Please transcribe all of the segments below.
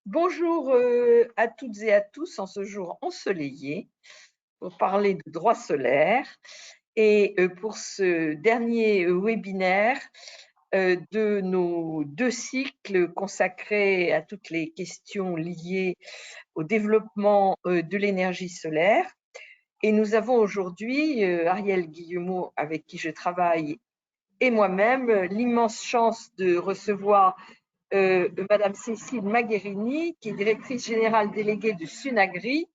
Bonjour à toutes et à tous en ce jour ensoleillé pour parler de droits solaires et pour ce dernier webinaire de nos 2 cycles consacrés à toutes les questions liées au développement de l'énergie solaire. Et nous avons aujourd'hui, Ariel Guillemot, avec qui je travaille, et moi-même, l'immense chance de recevoir Madame Cécile Magherini, qui est directrice générale déléguée de Sunagri,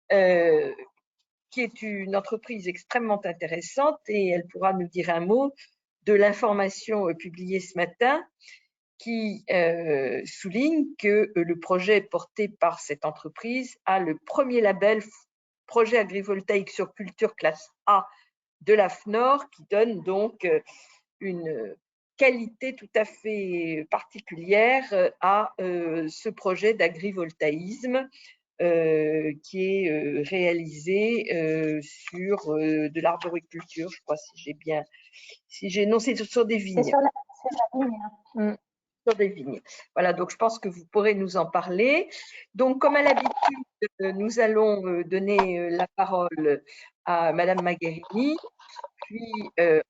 qui est une entreprise extrêmement intéressante, et elle pourra nous dire un mot de l'information publiée ce matin qui souligne que le projet porté par cette entreprise a le premier label projet agrivoltaïque sur culture classe A de l'AFNOR, qui donne donc une qualité tout à fait particulière à ce projet d'agrivoltaïsme qui est réalisé sur de l'arboriculture, je crois, non, c'est sur des C'est vignes. sur la ligne. Hein. Sur des vignes. Voilà, donc je pense que vous pourrez nous en parler. Donc, comme à l'habitude, nous allons donner la parole à Madame Magherini, puis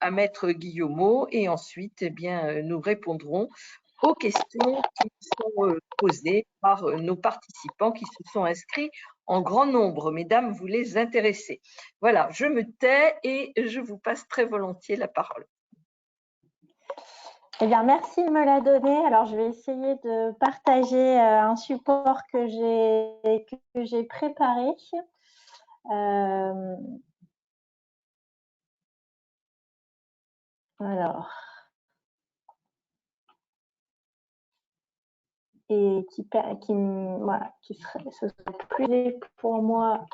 à Maître Guillemot, et ensuite, eh bien, nous répondrons aux questions qui sont posées par nos participants qui se sont inscrits en grand nombre. Mesdames, vous les intéressez. Voilà, je me tais et je vous passe très volontiers la parole. Eh bien, merci de me la donner. Alors, je vais essayer de partager un support que j'ai préparé. Alors, et qui serait, ce serait plus aisé pour moi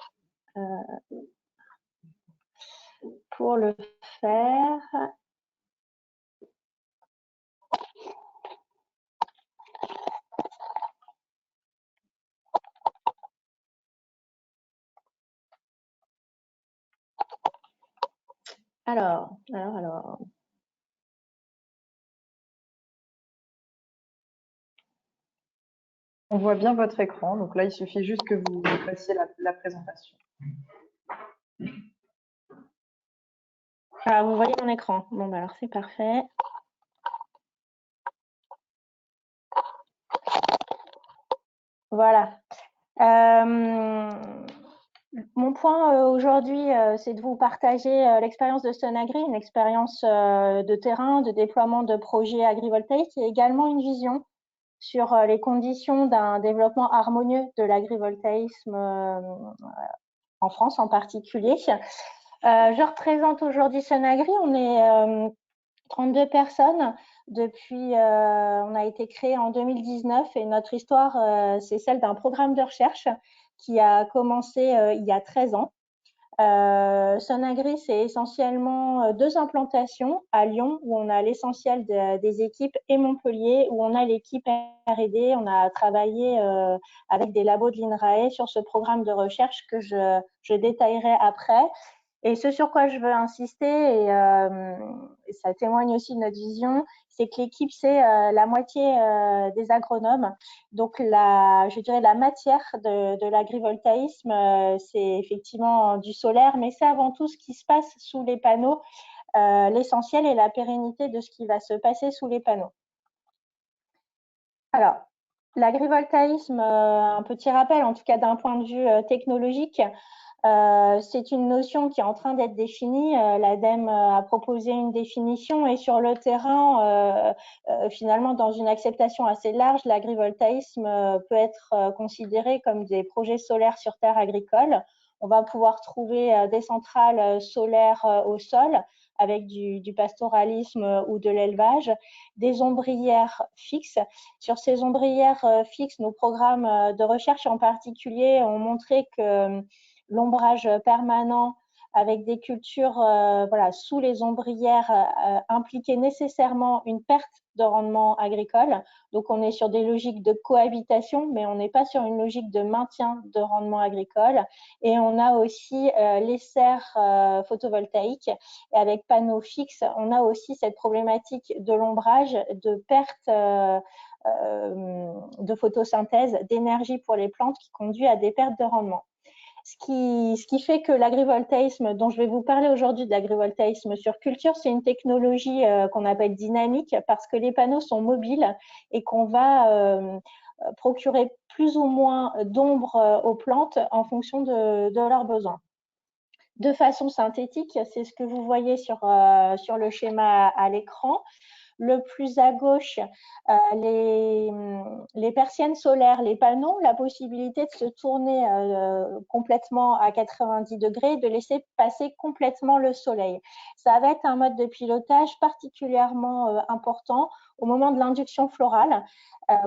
pour le faire. Alors. On voit bien votre écran, donc là, il suffit juste que vous fassiez la présentation. Ah, vous voyez mon écran. Bon, bah alors c'est parfait. Voilà. Mon point aujourd'hui, c'est de vous partager l'expérience de Sunagri, une expérience de terrain, de déploiement de projets agrivoltaïques et également une vision sur les conditions d'un développement harmonieux de l'agrivoltaïsme en France en particulier. Je représente aujourd'hui Sunagri. On est 32 personnes. Depuis, on a été créé en 2019 et notre histoire, c'est celle d'un programme de recherche qui a commencé il y a 13 ans. Sunagri, c'est essentiellement 2 implantations à Lyon où on a l'essentiel des équipes et Montpellier où on a l'équipe R&D. On a travaillé avec des labos de l'INRAE sur ce programme de recherche que je détaillerai après. Et ce sur quoi je veux insister, et ça témoigne aussi de notre vision, c'est que l'équipe, c'est la moitié des agronomes. Donc, je dirais la matière de l'agrivoltaïsme, c'est effectivement du solaire, mais c'est avant tout ce qui se passe sous les panneaux, l'essentiel et la pérennité de ce qui va se passer sous les panneaux. Alors, l'agrivoltaïsme, un petit rappel, en tout cas d'un point de vue technologique, c'est une notion qui est en train d'être définie. L'ADEME a proposé une définition et sur le terrain, finalement, dans une acceptation assez large, l'agrivoltaïsme peut être considéré comme des projets solaires sur terre agricole. On va pouvoir trouver des centrales solaires au sol avec du pastoralisme ou de l'élevage, des ombrières fixes. Sur ces ombrières fixes, nos programmes de recherche en particulier ont montré que l'ombrage permanent avec des cultures sous les ombrières impliquaient nécessairement une perte de rendement agricole. Donc, on est sur des logiques de cohabitation, mais on n'est pas sur une logique de maintien de rendement agricole. Et on a aussi les serres photovoltaïques. Et avec panneaux fixes, on a aussi cette problématique de l'ombrage, de perte de photosynthèse, d'énergie pour les plantes qui conduit à des pertes de rendement. Ce qui fait que l'agrivoltaïsme, dont je vais vous parler aujourd'hui de l'agrivoltaïsme sur culture, c'est une technologie qu'on appelle dynamique parce que les panneaux sont mobiles et qu'on va procurer plus ou moins d'ombre aux plantes en fonction de leurs besoins. De façon synthétique, c'est ce que vous voyez sur le schéma à l'écran. Le plus à gauche, les persiennes solaires, les panneaux, la possibilité de se tourner complètement à 90 degrés, de laisser passer complètement le soleil. Ça va être un mode de pilotage particulièrement important au moment de l'induction florale.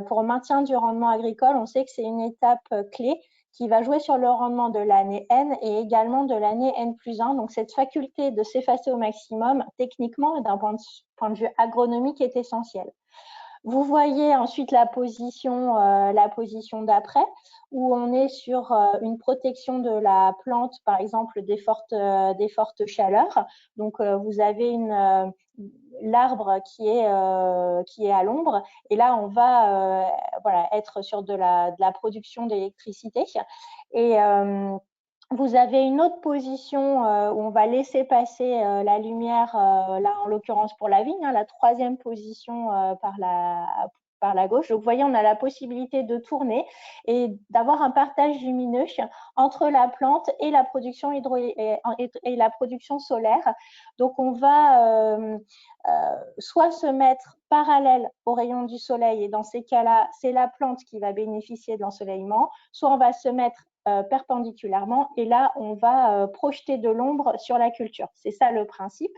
Pour le maintien du rendement agricole, on sait que c'est une étape clé qui va jouer sur le rendement de l'année N et également de l'année N+1. Donc, cette faculté de s'effacer au maximum, techniquement et d'un point de vue agronomique, est essentielle. Vous voyez ensuite la position d'après, où on est sur une protection de la plante, par exemple des fortes chaleurs. Donc, vous avez l'arbre qui est à l'ombre, et là on va être sur de la production d'électricité. Et vous avez une autre position où on va laisser passer la lumière, là en l'occurrence pour la vigne, la troisième position par la gauche. Donc, vous voyez, on a la possibilité de tourner et d'avoir un partage lumineux entre la plante et la production et la production solaire. Donc, on va soit se mettre parallèle aux rayons du soleil, et dans ces cas-là, c'est la plante qui va bénéficier de l'ensoleillement, soit on va se mettre perpendiculairement, et là, on va projeter de l'ombre sur la culture. C'est ça le principe.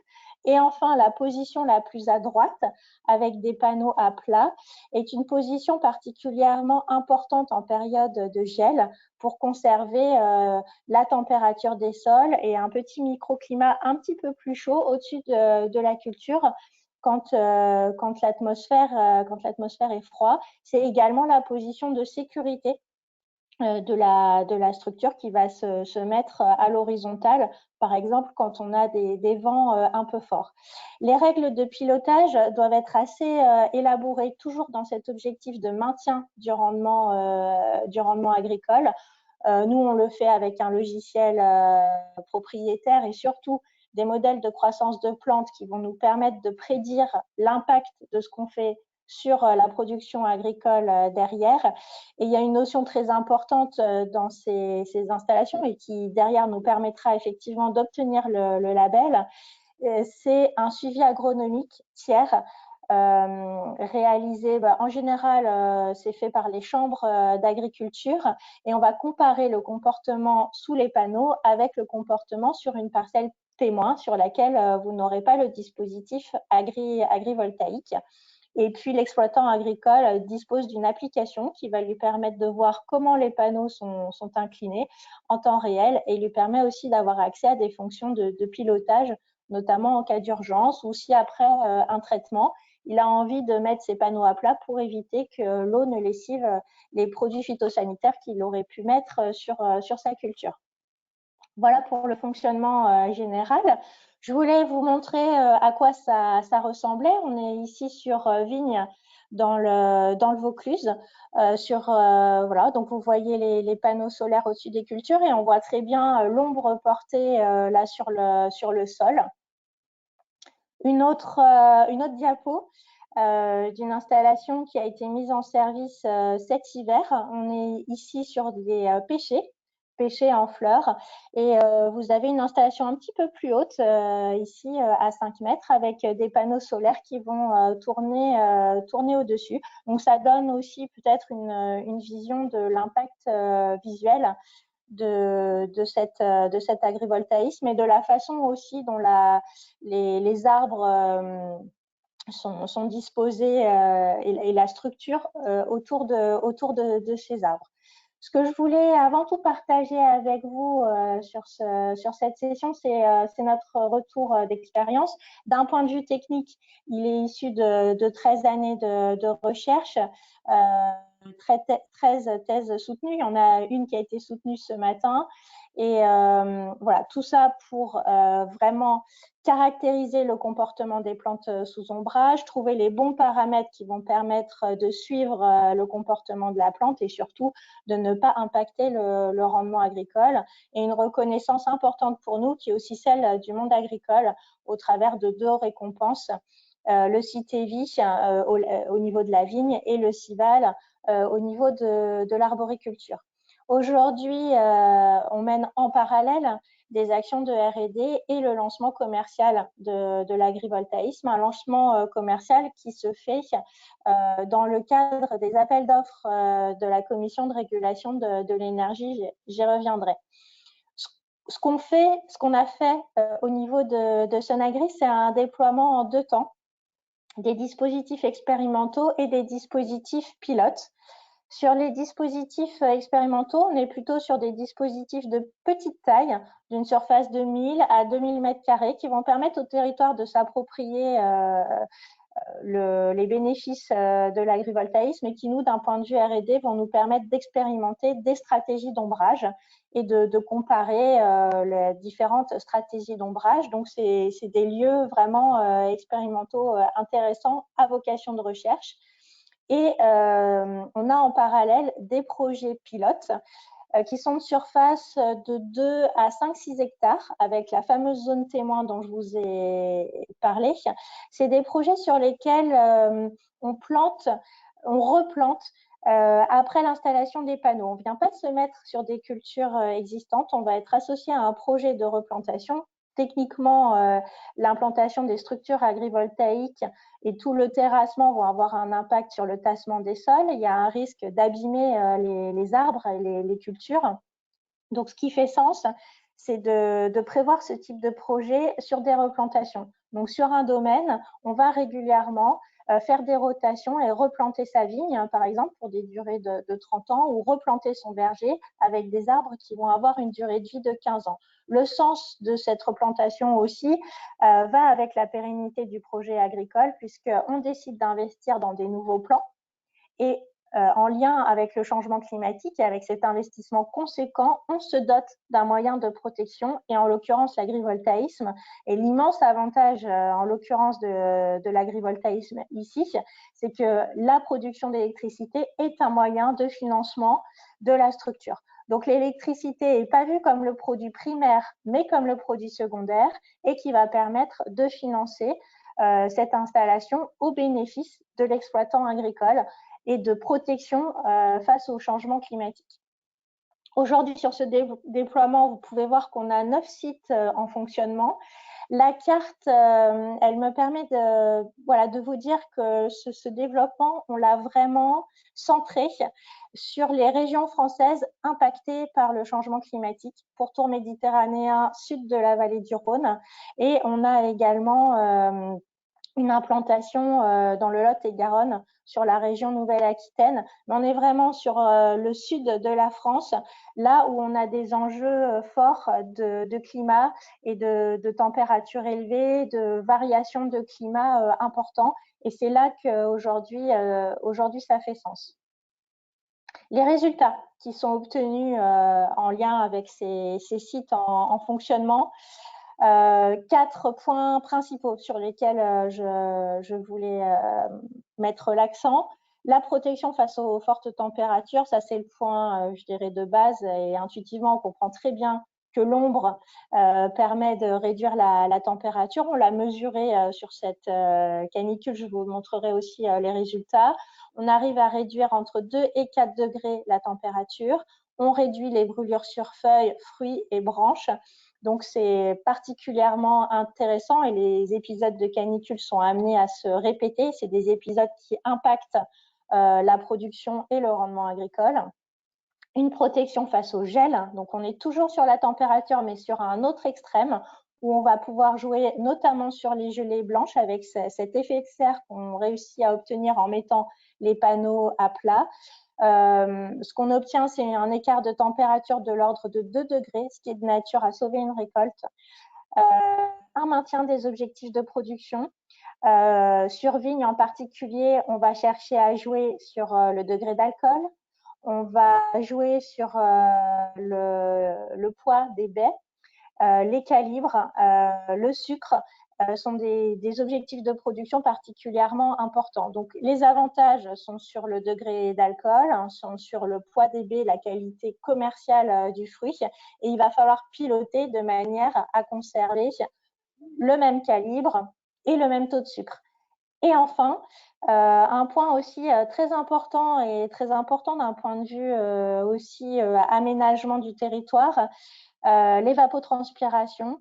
Et enfin, la position la plus à droite, avec des panneaux à plat, est une position particulièrement importante en période de gel pour conserver la température des sols et un petit microclimat un petit peu plus chaud au-dessus de la culture quand l'atmosphère est froide. C'est également la position de sécurité de la structure qui va se mettre à l'horizontale, par exemple quand on a des vents un peu forts. Les règles de pilotage doivent être assez élaborées, toujours dans cet objectif de maintien du rendement agricole. Nous, on le fait avec un logiciel propriétaire et surtout des modèles de croissance de plantes qui vont nous permettre de prédire l'impact de ce qu'on fait sur la production agricole derrière. Et il y a une notion très importante dans ces installations et qui derrière nous permettra effectivement d'obtenir le label, c'est un suivi agronomique tiers réalisé, en général, c'est fait par les chambres d'agriculture, et on va comparer le comportement sous les panneaux avec le comportement sur une parcelle témoin sur laquelle vous n'aurez pas le dispositif agrivoltaïque. Et puis, l'exploitant agricole dispose d'une application qui va lui permettre de voir comment les panneaux sont inclinés en temps réel, et lui permet aussi d'avoir accès à des fonctions de pilotage, notamment en cas d'urgence ou si après un traitement, il a envie de mettre ses panneaux à plat pour éviter que l'eau ne lessive les produits phytosanitaires qu'il aurait pu mettre sur sa culture. Voilà pour le fonctionnement général. Je voulais vous montrer à quoi ça ressemblait. On est ici sur vigne dans le Vaucluse. Voilà, donc vous voyez les panneaux solaires au-dessus des cultures et on voit très bien l'ombre portée là sur le sol. Une autre diapo d'une installation qui a été mise en service cet hiver. On est ici sur des pêchers en fleurs, et vous avez une installation un petit peu plus haute ici à 5 mètres avec des panneaux solaires qui vont tourner au-dessus. Donc ça donne aussi peut-être une vision de l'impact visuel de cet agrivoltaïsme et de la façon aussi dont les arbres sont disposés et la structure autour de ces arbres. Ce que je voulais avant tout partager avec vous sur cette session, c'est notre retour d'expérience. D'un point de vue technique, il est issu de 13 années de recherche, 13 thèses soutenues. Il y en a une qui a été soutenue ce matin. Et voilà, tout ça pour vraiment caractériser le comportement des plantes sous ombrage, trouver les bons paramètres qui vont permettre de suivre le comportement de la plante et surtout de ne pas impacter le rendement agricole. Et une reconnaissance importante pour nous qui est aussi celle du monde agricole au travers de 2 récompenses, le CITEVI au niveau de la vigne et le CIVAL au niveau de l'arboriculture. Aujourd'hui, on mène en parallèle des actions de R&D et le lancement commercial de l'agrivoltaïsme, un lancement commercial qui se fait dans le cadre des appels d'offres de la Commission de régulation de l'énergie. J'y reviendrai. Ce qu'on a fait au niveau de Sonagri, c'est un déploiement en 2 temps, des dispositifs expérimentaux et des dispositifs pilotes. Sur les dispositifs expérimentaux, on est plutôt sur des dispositifs de petite taille, d'une surface de 1000 à 2000 m² qui vont permettre au territoire de s'approprier les bénéfices de l'agrivoltaïsme et qui, nous, d'un point de vue R&D, vont nous permettre d'expérimenter des stratégies d'ombrage et de comparer les différentes stratégies d'ombrage. Donc, c'est des lieux vraiment expérimentaux intéressants à vocation de recherche. Et on a en parallèle des projets pilotes qui sont de surface de 2 à 5-6 hectares avec la fameuse zone témoin dont je vous ai parlé. C'est des projets sur lesquels on replante après l'installation des panneaux. On ne vient pas de se mettre sur des cultures existantes, on va être associé à un projet de replantation. Techniquement, l'implantation des structures agrivoltaïques et tout le terrassement vont avoir un impact sur le tassement des sols. Il y a un risque d'abîmer les arbres et les cultures. Donc, ce qui fait sens, c'est de prévoir ce type de projet sur des replantations. Donc, sur un domaine, on va régulièrement faire des rotations et replanter sa vigne, par exemple, pour des durées de 30 ans, ou replanter son verger avec des arbres qui vont avoir une durée de vie de 15 ans. Le sens de cette replantation aussi va avec la pérennité du projet agricole, puisqu'on décide d'investir dans des nouveaux plants et en lien avec le changement climatique et avec cet investissement conséquent, on se dote d'un moyen de protection et en l'occurrence l'agrivoltaïsme. Et l'immense avantage en l'occurrence de l'agrivoltaïsme ici, c'est que la production d'électricité est un moyen de financement de la structure. Donc l'électricité n'est pas vue comme le produit primaire, mais comme le produit secondaire et qui va permettre de financer cette installation au bénéfice de l'exploitant agricole et de protection face au changement climatique. Aujourd'hui, sur ce déploiement, vous pouvez voir qu'on a 9 sites en fonctionnement. La carte, elle me permet de vous dire que ce développement, on l'a vraiment centré sur les régions françaises impactées par le changement climatique, pourtour méditerranéen, sud de la vallée du Rhône. Et on a également une implantation dans le Lot-et-Garonne sur la région Nouvelle-Aquitaine. Mais on est vraiment sur le sud de la France, là où on a des enjeux forts de climat et de température élevée, de variations de climat importants. Et c'est là qu'aujourd'hui, ça fait sens. Les résultats qui sont obtenus en lien avec ces sites en fonctionnement, 4 points principaux sur lesquels je voulais mettre l'accent. La protection face aux fortes températures, ça c'est le point, je dirais, de base. Et intuitivement, on comprend très bien que l'ombre permet de réduire la température. On l'a mesuré sur cette canicule, je vous montrerai aussi les résultats. On arrive à réduire entre 2 et 4 degrés la température. On réduit les brûlures sur feuilles, fruits et branches. Donc, c'est particulièrement intéressant et les épisodes de canicule sont amenés à se répéter. C'est des épisodes qui impactent la production et le rendement agricole. Une protection face au gel. Donc, on est toujours sur la température, mais sur un autre extrême où on va pouvoir jouer notamment sur les gelées blanches avec cet effet de serre qu'on réussit à obtenir en mettant les panneaux à plat. Ce qu'on obtient, c'est un écart de température de l'ordre de 2 degrés, ce qui est de nature à sauver une récolte. Un maintien des objectifs de production. Sur vigne en particulier, on va chercher à jouer sur le degré d'alcool. On va jouer sur le poids des baies, les calibres, le sucre. Sont des objectifs de production particulièrement importants. Donc, les avantages sont sur le degré d'alcool, sont sur le poids des baies, la qualité commerciale du fruit, et il va falloir piloter de manière à conserver le même calibre et le même taux de sucre. Et enfin, un point aussi très important et très important d'un point de vue aussi aménagement du territoire, l'évapotranspiration.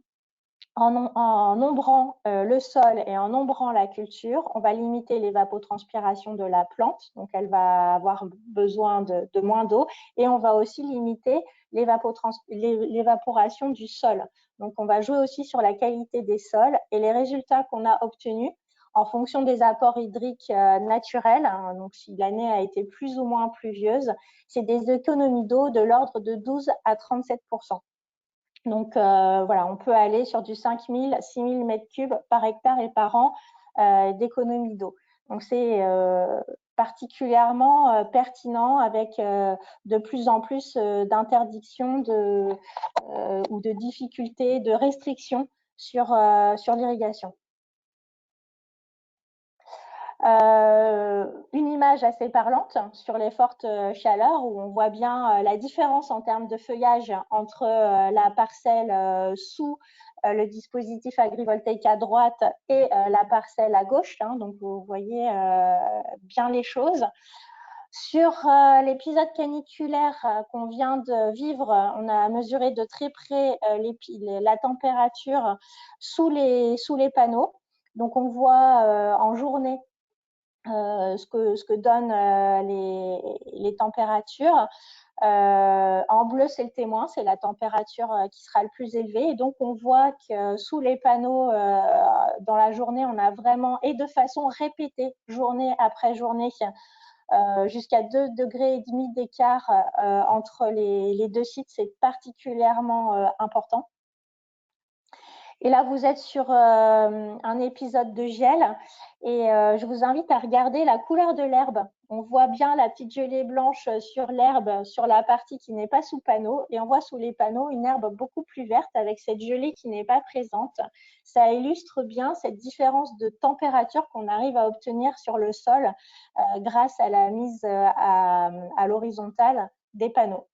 En nombrant le sol et en nombrant la culture, on va limiter l'évapotranspiration de la plante, donc elle va avoir besoin de moins d'eau, et on va aussi limiter l'évaporation du sol. Donc on va jouer aussi sur la qualité des sols, et les résultats qu'on a obtenus en fonction des apports hydriques naturels, donc si l'année a été plus ou moins pluvieuse, c'est des économies d'eau de l'ordre de 12 à 37%. Donc voilà, on peut aller sur du 5 000, 6 000 mètres cubes par hectare et par an d'économie d'eau. Donc c'est particulièrement pertinent avec de plus en plus d'interdictions ou de difficultés, de restrictions sur l'irrigation. Une image assez parlante sur les fortes chaleurs où on voit bien la différence en termes de feuillage entre la parcelle sous le dispositif agrivoltaïque à droite et la parcelle à gauche. Donc, vous voyez bien les choses. Sur l'épisode caniculaire qu'on vient de vivre, on a mesuré de très près la température sous les panneaux. Donc, on voit en journée ce que donnent les températures. En bleu, c'est le témoin, c'est la température qui sera le plus élevée. Et donc, on voit que sous les panneaux, dans la journée, on a vraiment, et de façon répétée, journée après journée, jusqu'à 2,5 degrés d'écart entre les deux sites. C'est particulièrement important. Et là, vous êtes sur un épisode de gel et je vous invite à regarder la couleur de l'herbe. On voit bien la petite gelée blanche sur l'herbe, sur la partie qui n'est pas sous panneau, et on voit sous les panneaux une herbe beaucoup plus verte avec cette gelée qui n'est pas présente. Ça illustre bien cette différence de température qu'on arrive à obtenir sur le sol grâce à la mise à l'horizontale des panneaux.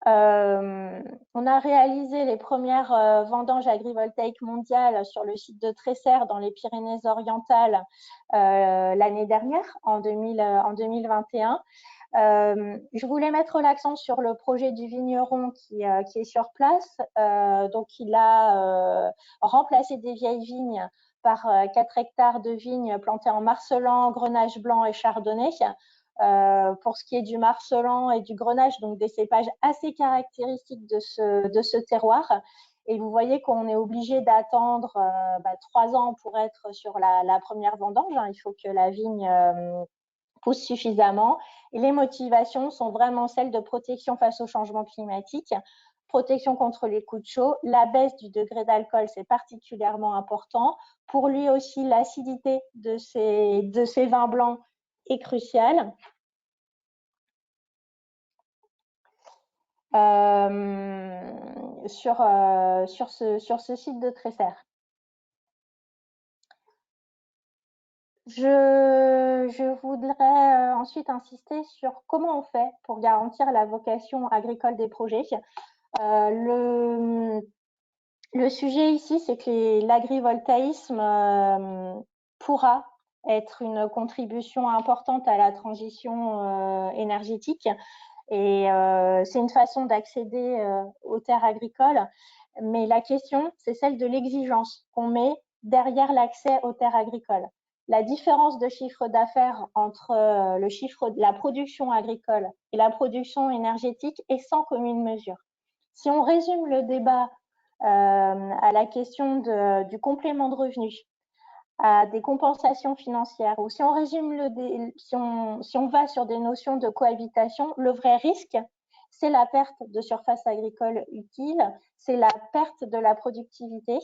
On a réalisé les premières vendanges agrivoltaïques mondiales sur le site de Tresserre dans les Pyrénées-Orientales l'année dernière, en 2021. Je voulais mettre l'accent sur le projet du vigneron qui est sur place. Donc, il a remplacé des vieilles vignes par 4 hectares de vignes plantées en marcelan, grenache blanc et chardonnay. Pour ce qui est du marcelan et du grenache, donc des cépages assez caractéristiques de ce terroir. Et vous voyez qu'on est obligé d'attendre 3 ans pour être sur la première vendange. Il faut que la vigne pousse suffisamment. Et les motivations sont vraiment celles de protection face au changement climatique, protection contre les coups de chaud. La baisse du degré d'alcool, c'est particulièrement important. Pour lui aussi, l'acidité de ces vins blancs est crucial. Sur ce site de Tresserre. Je voudrais ensuite insister sur comment on fait pour garantir la vocation agricole des projets. Le sujet ici, c'est que l'agrivoltaïsme pourra être une contribution importante à la transition énergétique. Et c'est une façon d'accéder aux terres agricoles. Mais la question, c'est celle de l'exigence qu'on met derrière l'accès aux terres agricoles. La différence de chiffre d'affaires entre la production agricole et la production énergétique est sans commune mesure. Si on résume le débat à la question du complément de revenus, à des compensations financières, ou si on résume si on va sur des notions de cohabitation, le vrai risque, c'est la perte de surface agricole utile, c'est la perte de la productivité.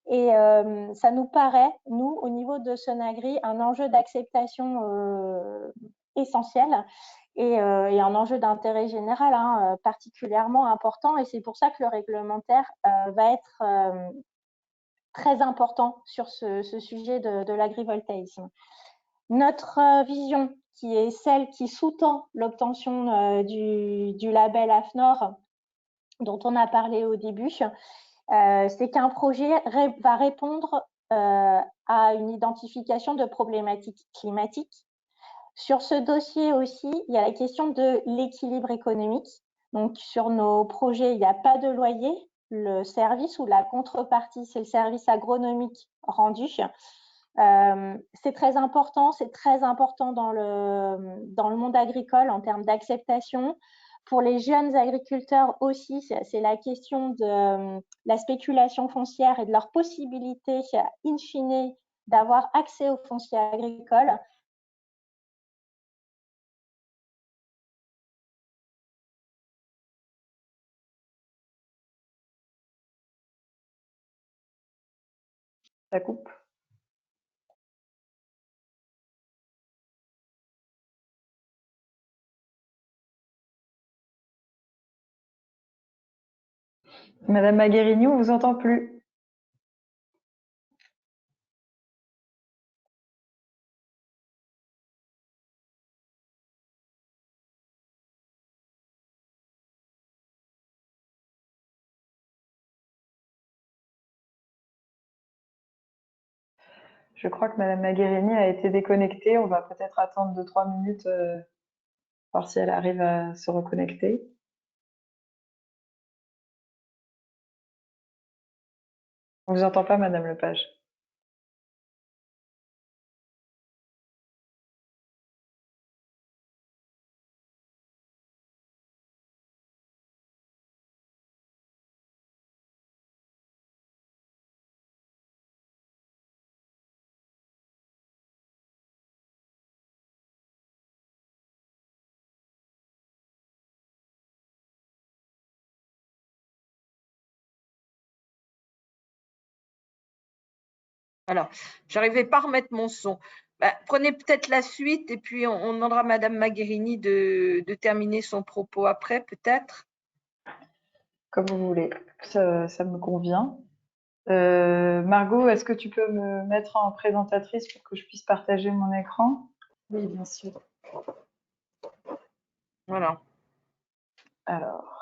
Et ça nous paraît, nous, au niveau de Sonagri, un enjeu d'acceptation essentiel et un enjeu d'intérêt général particulièrement important. Et c'est pour ça que le réglementaire va être très important sur ce sujet de l'agrivoltaïsme. Notre vision, qui est celle qui sous-tend l'obtention du label AFNOR, dont on a parlé au début, c'est qu'un projet va répondre à une identification de problématiques climatiques. Sur ce dossier aussi, il y a la question de l'équilibre économique. Donc, sur nos projets, il n'y a pas de loyer. Le service ou la contrepartie, c'est le service agronomique rendu. C'est très important dans le monde agricole en termes d'acceptation. Pour les jeunes agriculteurs aussi, c'est la question de la spéculation foncière et de leur possibilité, in fine, d'avoir accès au foncier agricole. Ça coupe. Madame Magherini, on ne vous entend plus. Je crois que Madame Magherini a été déconnectée. On va peut-être attendre 2-3 minutes, voir si elle arrive à se reconnecter. On ne vous entend pas, Madame Lepage. Alors, j'arrivais pas à remettre mon son. Prenez peut-être la suite et puis on demandera à Madame Magherini de terminer son propos après, peut-être. Comme vous voulez, ça me convient. Margot, est-ce que tu peux me mettre en présentatrice pour que je puisse partager mon écran? Oui, bien sûr. Voilà. Alors,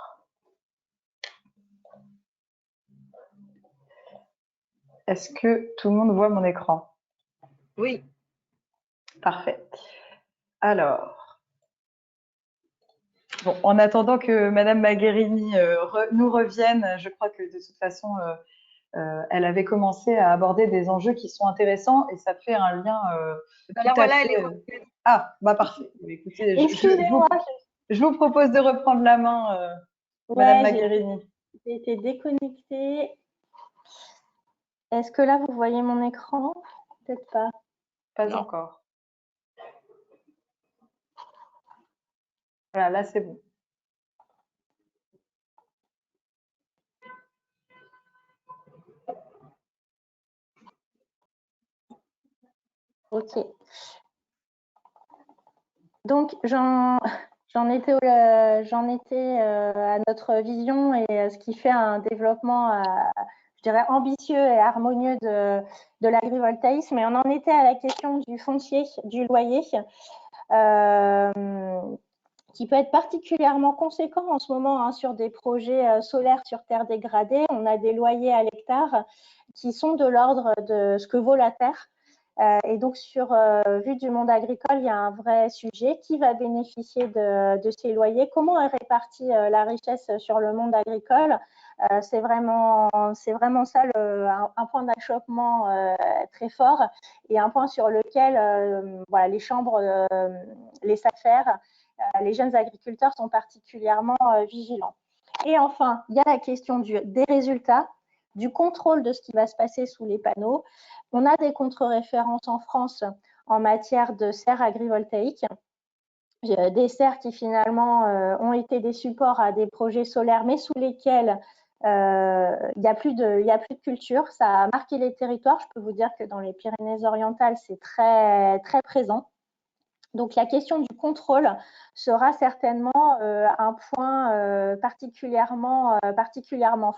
est-ce que tout le monde voit mon écran? Oui. Parfait. Alors, bon, en attendant que Madame Magherini nous revienne, je crois que de toute façon, elle avait commencé à aborder des enjeux qui sont intéressants et ça fait un lien tout à fait… Ah, bah parfait. Écoutez, je vous propose de reprendre la main, Madame Magherini. J'ai été déconnectée. Est-ce que là, vous voyez mon écran? Peut-être pas. Pas encore. Voilà, là, c'est bon. Ok. Donc, j'en étais à notre vision et à ce qui fait un développement, je dirais, ambitieux et harmonieux de l'agrivoltaïsme. Et on en était à la question du foncier, du loyer, qui peut être particulièrement conséquent en ce moment sur des projets solaires sur terre dégradée. On a des loyers à l'hectare qui sont de l'ordre de ce que vaut la terre. Et donc, vue du monde agricole, il y a un vrai sujet. Qui va bénéficier de ces loyers? Comment est répartie la richesse sur le monde agricole? C'est vraiment ça un point d'achoppement très fort et un point sur lequel voilà, les chambres, les SAFER, les jeunes agriculteurs sont particulièrement vigilants. Et enfin, il y a la question des résultats. du contrôle de ce qui va se passer sous les panneaux. On a des contre-références en France en matière de serres agrivoltaïques, des serres qui finalement ont été des supports à des projets solaires, mais sous lesquels il n'y a plus de culture. Ça a marqué les territoires. Je peux vous dire que dans les Pyrénées-Orientales, c'est très, très présent. Donc, la question du contrôle sera certainement un point particulièrement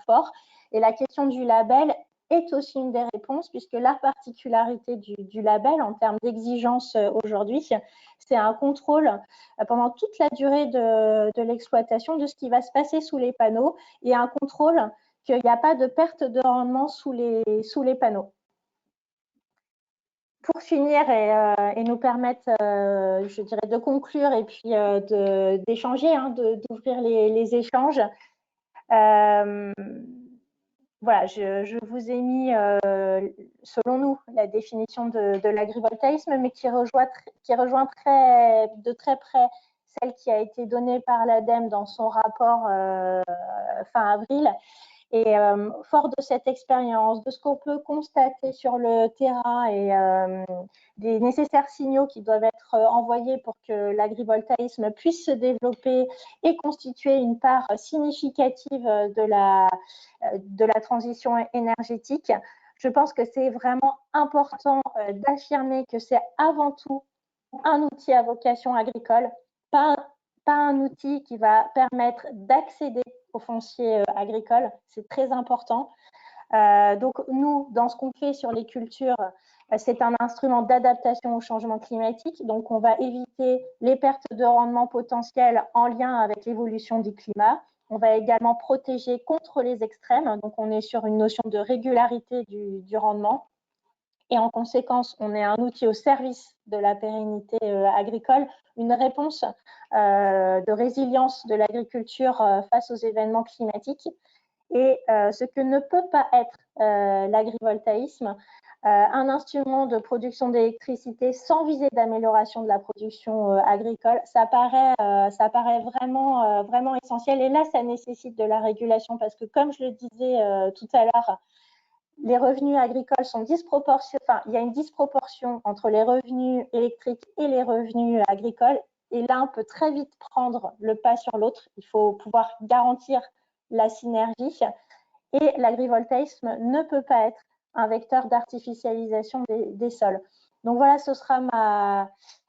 fort. Et la question du label est aussi une des réponses, puisque la particularité du label en termes d'exigence aujourd'hui, c'est un contrôle pendant toute la durée de l'exploitation de ce qui va se passer sous les panneaux et un contrôle qu'il n'y a pas de perte de rendement sous les panneaux. Pour finir et nous permettre, je dirais, de conclure et puis d'échanger, d'ouvrir les échanges, voilà, je vous ai mis, selon nous, la définition de l'agrivoltaïsme, mais qui rejoint de très près celle qui a été donnée par l'ADEME dans son rapport fin avril. Et fort de cette expérience, de ce qu'on peut constater sur le terrain et des nécessaires signaux qui doivent être envoyés pour que l'agrivoltaïsme puisse se développer et constituer une part significative de la transition énergétique, je pense que c'est vraiment important d'affirmer que c'est avant tout un outil à vocation agricole, pas un outil qui va permettre d'accéder au foncier agricole, c'est très important. Donc nous, dans ce qu'on fait sur les cultures, c'est un instrument d'adaptation au changement climatique. Donc on va éviter les pertes de rendement potentielles en lien avec l'évolution du climat. On va également protéger contre les extrêmes. Donc on est sur une notion de régularité du rendement. Et en conséquence, on est un outil au service de la pérennité agricole, une réponse de résilience de l'agriculture face aux événements climatiques. Et ce que ne peut pas être l'agrivoltaïsme, un instrument de production d'électricité sans visée d'amélioration de la production agricole, ça paraît vraiment, vraiment essentiel. Et là, ça nécessite de la régulation parce que, comme je le disais tout à l'heure, les revenus agricoles sont disproportionnés. Enfin, il y a une disproportion entre les revenus électriques et les revenus agricoles. Et l'un peut très vite prendre le pas sur l'autre. Il faut pouvoir garantir la synergie. Et l'agrivoltaïsme ne peut pas être un vecteur d'artificialisation des sols. Donc voilà, ce sera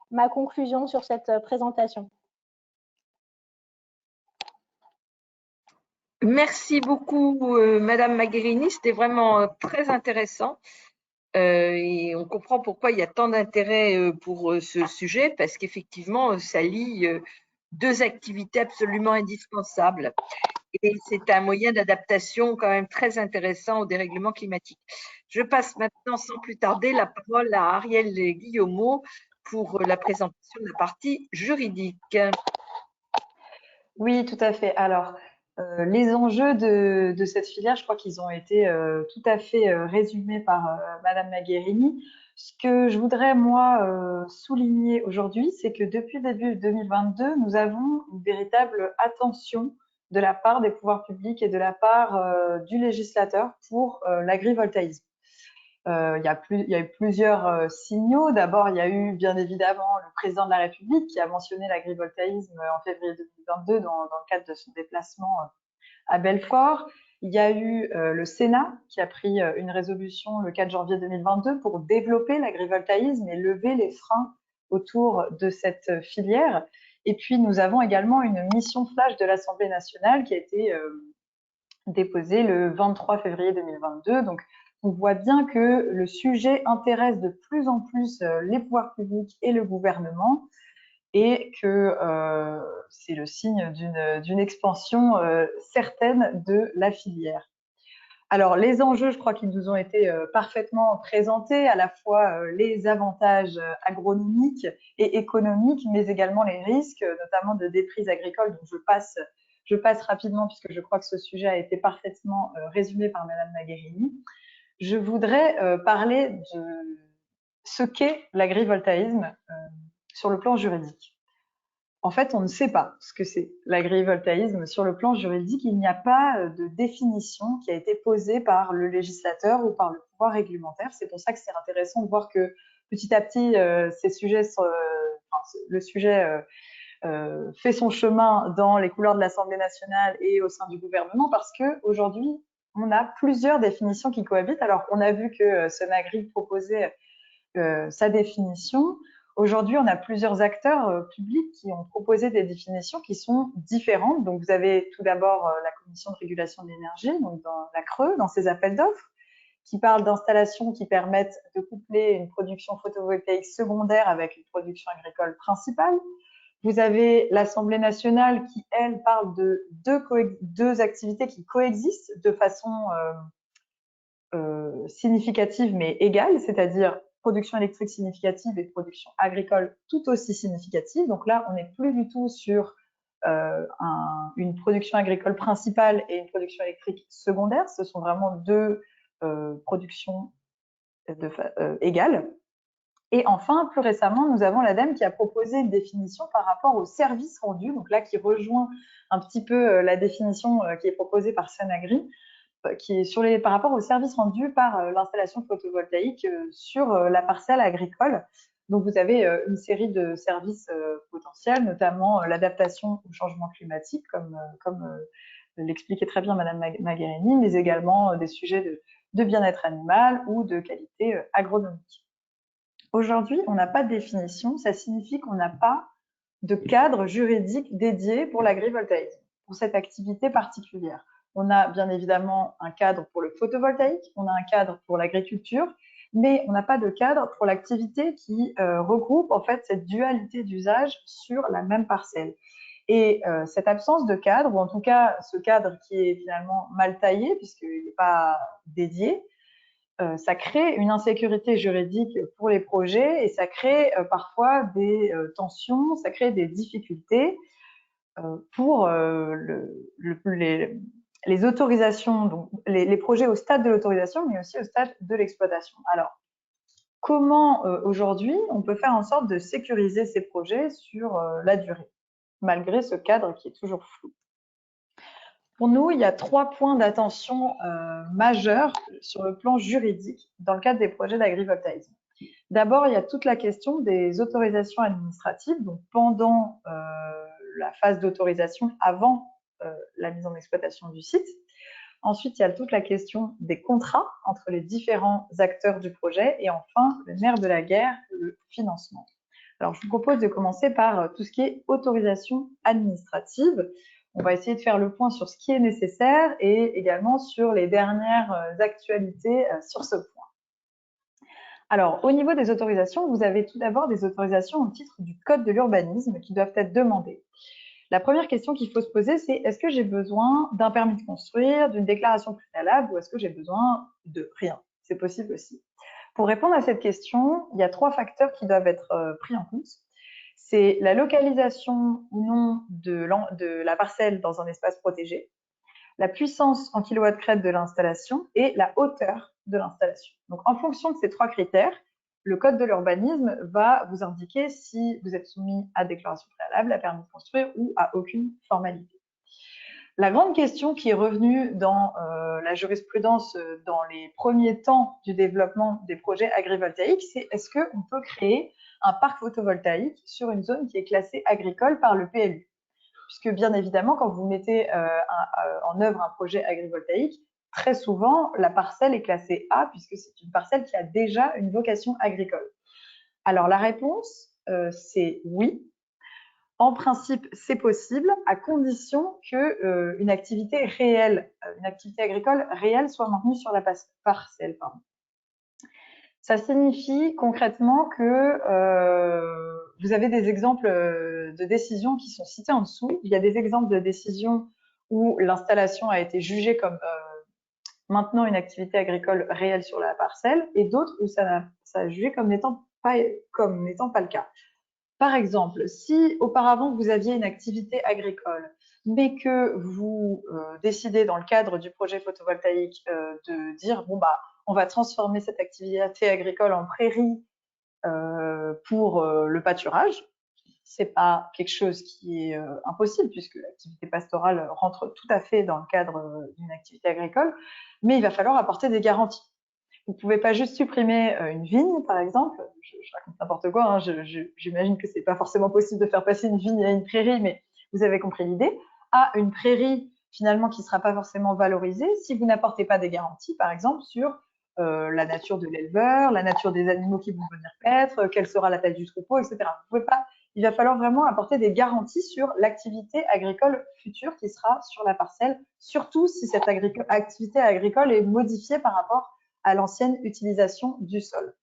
ma conclusion sur cette présentation. Merci beaucoup, Madame Magherini. C'était vraiment très intéressant. Et on comprend pourquoi il y a tant d'intérêt pour ce sujet, parce qu'effectivement, ça lie deux activités absolument indispensables. Et c'est un moyen d'adaptation quand même très intéressant au dérèglement climatique. Je passe maintenant sans plus tarder la parole à Ariel Guillaumeau pour la présentation de la partie juridique. Oui, tout à fait. Alors, les enjeux de cette filière, je crois qu'ils ont été tout à fait résumés par Madame Magherini. Ce que je voudrais, moi, souligner aujourd'hui, c'est que depuis début 2022, nous avons une véritable attention de la part des pouvoirs publics et de la part du législateur pour l'agrivoltaïsme. Il y a eu plusieurs signaux. D'abord, il y a eu bien évidemment le président de la République qui a mentionné l'agrivoltaïsme en février 2022 dans le cadre de son déplacement à Belfort. Il y a eu le Sénat qui a pris une résolution le 4 janvier 2022 pour développer l'agrivoltaïsme et lever les freins autour de cette filière. Et puis, nous avons également une mission flash de l'Assemblée nationale qui a été déposée le 23 février 2022. Donc, on voit bien que le sujet intéresse de plus en plus les pouvoirs publics et le gouvernement et que c'est le signe d'une expansion certaine de la filière. Alors, les enjeux, je crois qu'ils nous ont été parfaitement présentés, à la fois les avantages agronomiques et économiques, mais également les risques, notamment de déprise agricole. Donc, je passe rapidement puisque je crois que ce sujet a été parfaitement résumé par Madame Magherini. Je voudrais parler de ce qu'est l'agrivoltaïsme sur le plan juridique. En fait, on ne sait pas ce que c'est l'agrivoltaïsme sur le plan juridique. Il n'y a pas de définition qui a été posée par le législateur ou par le pouvoir réglementaire. C'est pour ça que c'est intéressant de voir que petit à petit, ces sujets, le sujet fait son chemin dans les couloirs de l'Assemblée nationale et au sein du gouvernement, parce que aujourd'hui, on a plusieurs définitions qui cohabitent. Alors, on a vu que Sonagri proposait sa définition. Aujourd'hui, on a plusieurs acteurs publics qui ont proposé des définitions qui sont différentes. Donc, vous avez tout d'abord la Commission de régulation de l'énergie, donc dans la CRE, dans ses appels d'offres, qui parle d'installations qui permettent de coupler une production photovoltaïque secondaire avec une production agricole principale. Vous avez l'Assemblée nationale qui, elle, parle de deux activités qui coexistent de façon significative mais égale, c'est-à-dire production électrique significative et production agricole tout aussi significative. Donc là, on n'est plus du tout sur une production agricole principale et une production électrique secondaire. Ce sont vraiment deux productions égales. Et enfin, plus récemment, nous avons l'ADEME qui a proposé une définition par rapport aux services rendus, donc là qui rejoint un petit peu la définition qui est proposée par Sonagri, qui est par rapport aux services rendus par l'installation photovoltaïque sur la parcelle agricole. Donc, vous avez une série de services potentiels, notamment l'adaptation au changement climatique, comme l'expliquait très bien Madame Magherini, mais également des sujets de bien-être animal ou de qualité agronomique. Aujourd'hui, on n'a pas de définition, ça signifie qu'on n'a pas de cadre juridique dédié pour l'agrivoltaïsme, pour cette activité particulière. On a bien évidemment un cadre pour le photovoltaïque, on a un cadre pour l'agriculture, mais on n'a pas de cadre pour l'activité qui regroupe en fait cette dualité d'usage sur la même parcelle. Et cette absence de cadre, ou en tout cas ce cadre qui est finalement mal taillé puisqu'il n'est pas dédié, ça crée une insécurité juridique pour les projets et ça crée parfois des tensions, ça crée des difficultés pour les autorisations, donc les projets au stade de l'autorisation, mais aussi au stade de l'exploitation. Alors, comment aujourd'hui on peut faire en sorte de sécuriser ces projets sur la durée, malgré ce cadre qui est toujours flou? Pour nous, il y a 3 points d'attention majeurs sur le plan juridique dans le cadre des projets d'agrivoltaïsme. D'abord, il y a toute la question des autorisations administratives, donc pendant la phase d'autorisation, avant la mise en exploitation du site. Ensuite, il y a toute la question des contrats entre les différents acteurs du projet. Et enfin, le nerf de la guerre, le financement. Alors, je vous propose de commencer par tout ce qui est autorisation administrative. On va essayer de faire le point sur ce qui est nécessaire et également sur les dernières actualités sur ce point. Alors, au niveau des autorisations, vous avez tout d'abord des autorisations au titre du Code de l'urbanisme qui doivent être demandées. La première question qu'il faut se poser, c'est est-ce que j'ai besoin d'un permis de construire, d'une déclaration préalable ou est-ce que j'ai besoin de rien? C'est possible aussi. Pour répondre à cette question, il y a 3 facteurs qui doivent être pris en compte. C'est la localisation ou non de la parcelle dans un espace protégé, la puissance en kilowatts crête de l'installation et la hauteur de l'installation. Donc, en fonction de ces 3 critères, le Code de l'urbanisme va vous indiquer si vous êtes soumis à déclaration préalable, à permis de construire ou à aucune formalité. La grande question qui est revenue dans la jurisprudence dans les premiers temps du développement des projets agrivoltaïques, c'est est-ce qu'on peut créer un parc photovoltaïque sur une zone qui est classée agricole par le PLU? Puisque bien évidemment, quand vous mettez en œuvre un projet agrivoltaïque, très souvent, la parcelle est classée A, puisque c'est une parcelle qui a déjà une vocation agricole. Alors, la réponse, c'est oui. En principe, c'est possible, à condition qu'une activité réelle, une activité agricole réelle soit maintenue sur la parcelle. Ça signifie concrètement que vous avez des exemples de décisions qui sont cités en dessous. Il y a des exemples de décisions où l'installation a été jugée comme maintenant une activité agricole réelle sur la parcelle et d'autres où ça a jugé comme n'étant pas le cas. Par exemple, si auparavant vous aviez une activité agricole, mais que vous décidez dans le cadre du projet photovoltaïque de dire bon bah on va transformer cette activité agricole en prairie pour le pâturage, c'est pas quelque chose qui est impossible puisque l'activité pastorale rentre tout à fait dans le cadre d'une activité agricole, mais il va falloir apporter des garanties. Vous ne pouvez pas juste supprimer une vigne, par exemple. Je raconte n'importe quoi, hein. J'imagine que c'est pas forcément possible de faire passer une vigne à une prairie, mais vous avez compris l'idée. À une prairie, finalement, qui ne sera pas forcément valorisée si vous n'apportez pas des garanties, par exemple, sur la nature de l'éleveur, la nature des animaux qui vont venir paître, quelle sera la taille du troupeau, etc. Vous pouvez pas, il va falloir vraiment apporter des garanties sur l'activité agricole future qui sera sur la parcelle, surtout si cette activité agricole est modifiée par rapport à l'ancienne utilisation du sol.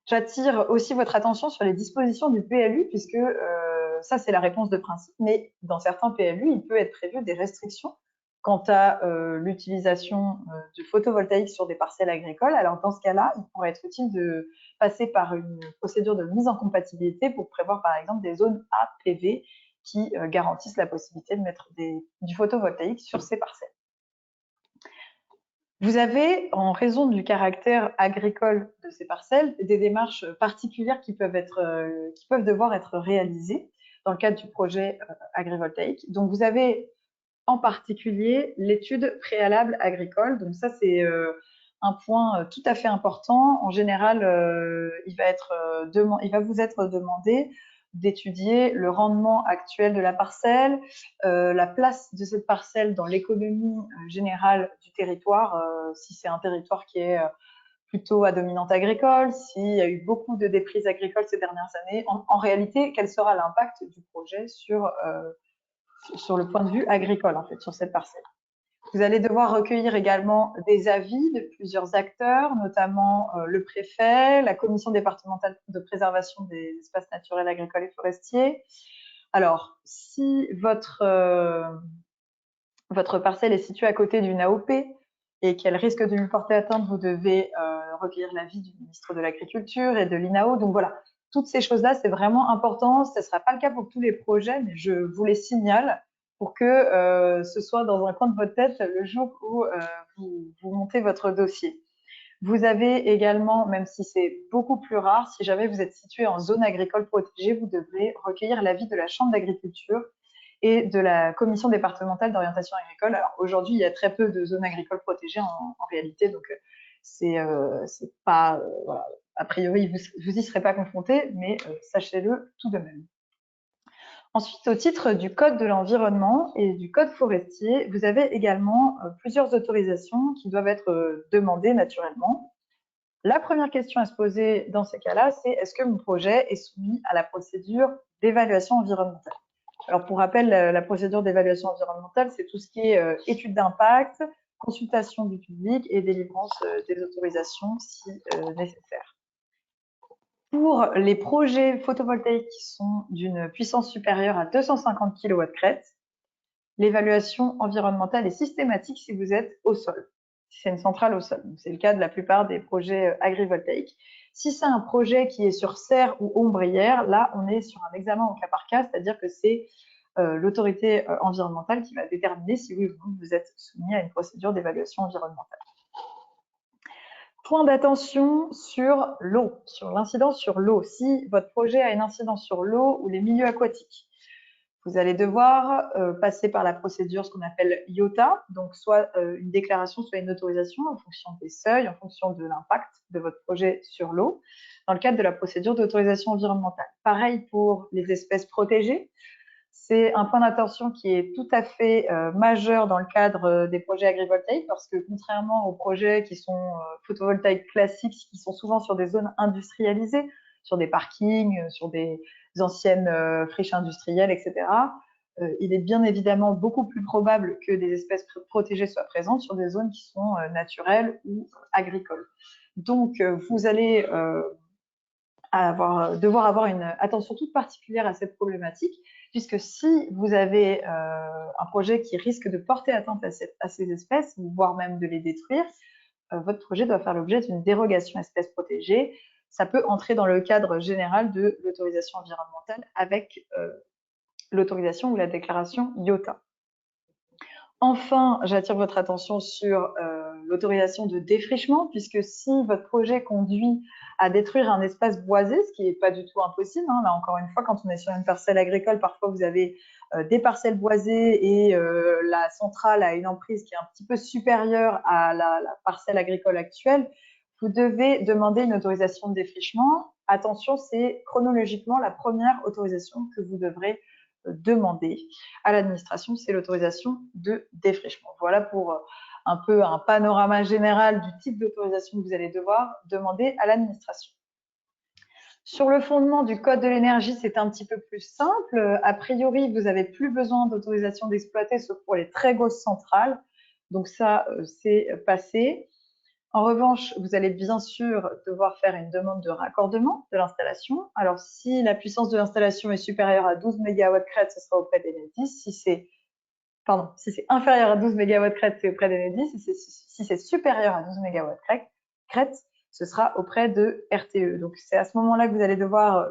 J'attire aussi votre attention sur les dispositions du PLU, puisque ça, c'est la réponse de principe, mais dans certains PLU, il peut être prévu des restrictions quant à l'utilisation du photovoltaïque sur des parcelles agricoles. Alors, dans ce cas-là, il pourrait être utile de passer par une procédure de mise en compatibilité pour prévoir, par exemple, des zones APV qui garantissent la possibilité de mettre du photovoltaïque sur ces parcelles. Vous avez, en raison du caractère agricole de ces parcelles, des démarches particulières qui peuvent devoir être réalisées dans le cadre du projet agrivoltaïque. Donc, vous avez en particulier l'étude préalable agricole. Donc, ça, c'est un point tout à fait important. En général, il va vous être demandé d'étudier le rendement actuel de la parcelle, la place de cette parcelle dans l'économie générale du territoire, si c'est un territoire qui est plutôt à dominante agricole, s'il y a eu beaucoup de déprises agricoles ces dernières années. En réalité, quel sera l'impact du projet sur le point de vue agricole, en fait, sur cette parcelle. Vous allez devoir recueillir également des avis de plusieurs acteurs, notamment le préfet, la commission départementale de préservation des espaces naturels, agricoles et forestiers. Alors, si votre parcelle est située à côté d'une AOP et qu'elle risque de lui porter atteinte, vous devez recueillir l'avis du ministre de l'Agriculture et de l'INAO. Donc voilà, toutes ces choses-là, c'est vraiment important. Ce ne sera pas le cas pour tous les projets, mais je vous les signale pour que ce soit dans un coin de votre tête le jour où vous montez votre dossier. Vous avez également, même si c'est beaucoup plus rare, si jamais vous êtes situé en zone agricole protégée, vous devrez recueillir l'avis de la Chambre d'agriculture et de la Commission départementale d'orientation agricole. Alors aujourd'hui, il y a très peu de zones agricoles protégées en réalité, donc c'est pas, voilà, a priori, vous y serez pas confrontés, mais sachez-le tout de même. Ensuite, au titre du Code de l'environnement et du Code forestier, vous avez également plusieurs autorisations qui doivent être demandées naturellement. La première question à se poser dans ces cas-là, c'est est-ce que mon projet est soumis à la procédure d'évaluation environnementale? Alors, pour rappel, la procédure d'évaluation environnementale, c'est tout ce qui est étude d'impact, consultation du public et délivrance des autorisations si nécessaire. Pour les projets photovoltaïques qui sont d'une puissance supérieure à 250 kW crête, l'évaluation environnementale est systématique si vous êtes au sol. Si c'est une centrale au sol. C'est le cas de la plupart des projets agrivoltaïques. Si c'est un projet qui est sur serre ou ombrière, là, on est sur un examen au cas par cas, c'est-à-dire que c'est l'autorité environnementale qui va déterminer si oui ou non vous êtes soumis à une procédure d'évaluation environnementale. Point d'attention sur l'eau, sur l'incidence sur l'eau. Si votre projet a une incidence sur l'eau ou les milieux aquatiques, vous allez devoir passer par la procédure, ce qu'on appelle IOTA, donc soit une déclaration, soit une autorisation en fonction des seuils, en fonction de l'impact de votre projet sur l'eau, dans le cadre de la procédure d'autorisation environnementale. Pareil pour les espèces protégées. C'est un point d'attention qui est tout à fait majeur dans le cadre des projets agrivoltaïques parce que contrairement aux projets qui sont photovoltaïques classiques, qui sont souvent sur des zones industrialisées, sur des parkings, sur des anciennes friches industrielles, etc., il est bien évidemment beaucoup plus probable que des espèces protégées soient présentes sur des zones qui sont naturelles ou agricoles. Donc, vous allez devoir avoir une attention toute particulière à cette problématique, puisque si vous avez un projet qui risque de porter atteinte à ces espèces, voire même de les détruire, votre projet doit faire l'objet d'une dérogation espèces protégées. Ça peut entrer dans le cadre général de l'autorisation environnementale avec l'autorisation ou la déclaration IOTA. Enfin, j'attire votre attention sur l'autorisation de défrichement, puisque si votre projet conduit à détruire un espace boisé, ce qui n'est pas du tout impossible, hein, là encore une fois, quand on est sur une parcelle agricole, parfois vous avez des parcelles boisées et la centrale a une emprise qui est un petit peu supérieure à la parcelle agricole actuelle, vous devez demander une autorisation de défrichement. Attention, c'est chronologiquement la première autorisation que vous devrez demander à l'administration, c'est l'autorisation de défrichement. Voilà pour un peu un panorama général du type d'autorisation que vous allez devoir demander à l'administration. Sur le fondement du code de l'énergie, c'est un petit peu plus simple. A priori, vous n'avez plus besoin d'autorisation d'exploiter, sauf pour les très grosses centrales. Donc ça, c'est passé. En revanche, vous allez bien sûr devoir faire une demande de raccordement de l'installation. Alors, si la puissance de l'installation est supérieure à 12 MW crête, ce sera auprès d'Enedis. Si c'est inférieur à 12 MW crête, c'est auprès d'Enedis. Si c'est supérieur à 12 MW crête, ce sera auprès de RTE. Donc, c'est à ce moment-là que vous allez devoir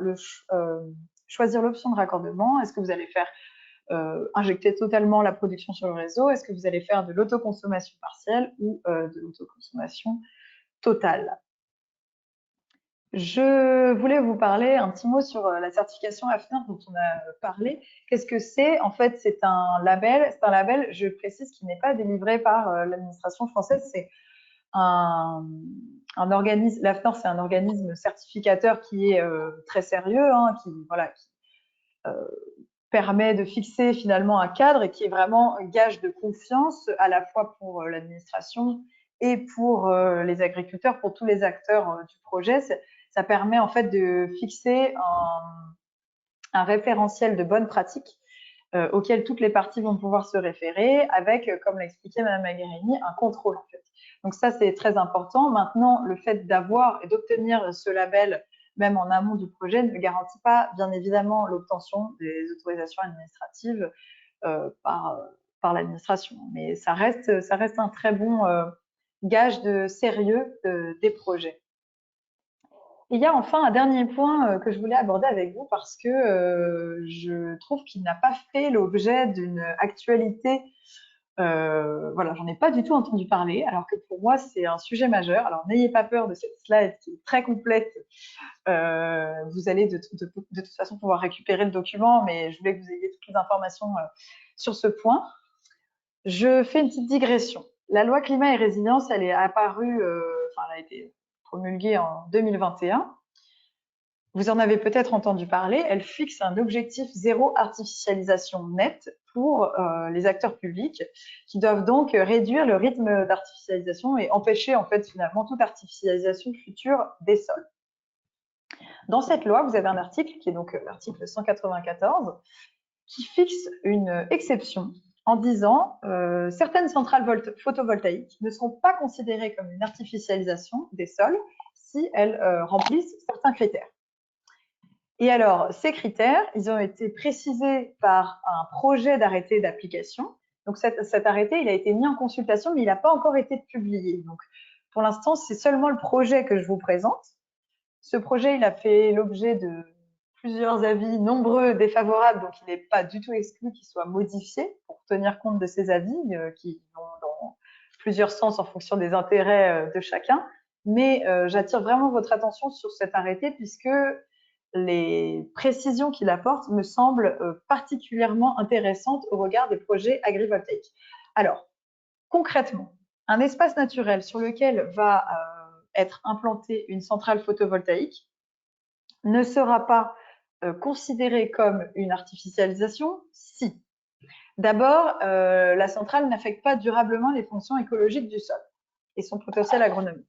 choisir l'option de raccordement. Est-ce que vous allez faire injecter totalement la production sur le réseau? Est-ce que vous allez faire de l'autoconsommation partielle ou de l'autoconsommation totale? Je voulais vous parler un petit mot sur la certification AFNIR dont on a parlé. Qu'est-ce que c'est? En fait, c'est un label, je précise, qui n'est pas délivré par l'administration française. C'est un organisme, l'AFNIR, c'est un organisme certificateur qui est très sérieux, hein, qui permet de fixer finalement un cadre et qui est vraiment un gage de confiance à la fois pour l'administration et pour les agriculteurs, pour tous les acteurs du projet. Ça permet en fait de fixer un référentiel de bonnes pratiques auquel toutes les parties vont pouvoir se référer avec, comme l'a expliqué Mme Magherini, un contrôle en fait. Donc ça, c'est très important. Maintenant, le fait d'avoir et d'obtenir ce label même en amont du projet, ne garantit pas, bien évidemment, l'obtention des autorisations administratives par l'administration. Mais ça reste un très bon gage de sérieux des projets. Il y a enfin un dernier point que je voulais aborder avec vous parce que je trouve qu'il n'a pas fait l'objet d'une actualité. Voilà, j'en ai pas du tout entendu parler, alors que pour moi, c'est un sujet majeur. Alors, n'ayez pas peur de cette slide qui est très complète. Vous allez de toute façon pouvoir récupérer le document, mais je voulais que vous ayez toutes les informations sur ce point. Je fais une petite digression. La loi climat et résilience, elle est apparue, elle a été promulguée en 2021. Vous en avez peut-être entendu parler. Elle fixe un objectif zéro artificialisation nette pour les acteurs publics qui doivent donc réduire le rythme d'artificialisation et empêcher en fait finalement toute artificialisation future des sols. Dans cette loi, vous avez un article qui est donc l'article 194 qui fixe une exception en disant certaines centrales photovoltaïques ne seront pas considérées comme une artificialisation des sols si elles remplissent certains critères. Et alors, ces critères, ils ont été précisés par un projet d'arrêté d'application. Donc, cet arrêté, il a été mis en consultation, mais il n'a pas encore été publié. Donc, pour l'instant, c'est seulement le projet que je vous présente. Ce projet, il a fait l'objet de plusieurs avis nombreux défavorables, donc il n'est pas du tout exclu qu'il soit modifié pour tenir compte de ces avis qui vont dans plusieurs sens en fonction des intérêts de chacun. Mais j'attire vraiment votre attention sur cet arrêté puisque les précisions qu'il apporte me semblent particulièrement intéressantes au regard des projets agrivoltaïques. Alors, concrètement, un espace naturel sur lequel va être implantée une centrale photovoltaïque ne sera pas considéré comme une artificialisation si, d'abord, la centrale n'affecte pas durablement les fonctions écologiques du sol et son potentiel agronomique.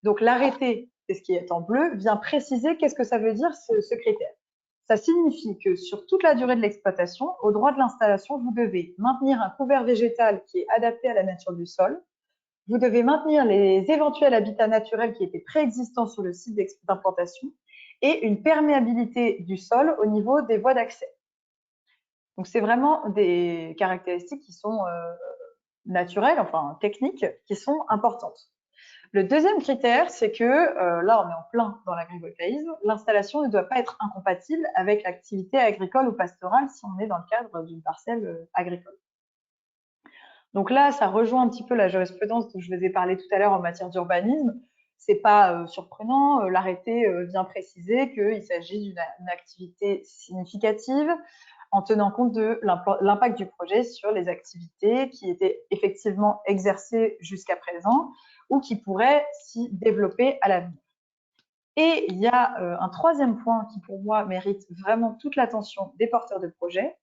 Donc, l'arrêté, c'est ce qui est en bleu, vient préciser qu'est-ce que ça veut dire ce critère. Ça signifie que sur toute la durée de l'exploitation, au droit de l'installation, vous devez maintenir un couvert végétal qui est adapté à la nature du sol. Vous devez maintenir les éventuels habitats naturels qui étaient préexistants sur le site d'implantation et une perméabilité du sol au niveau des voies d'accès. Donc, c'est vraiment des caractéristiques qui sont naturelles, enfin techniques, qui sont importantes. Le deuxième critère, c'est que, là on est en plein dans l'agrivoltaïsme, l'installation ne doit pas être incompatible avec l'activité agricole ou pastorale si on est dans le cadre d'une parcelle agricole. Donc là, ça rejoint un petit peu la jurisprudence dont je vous ai parlé tout à l'heure en matière d'urbanisme. C'est pas surprenant, l'arrêté vient préciser qu'il s'agit d'une activité significative en tenant compte de l'impact du projet sur les activités qui étaient effectivement exercées jusqu'à présent ou qui pourraient s'y développer à l'avenir. Et il y a un troisième point qui, pour moi, mérite vraiment toute l'attention des porteurs de projets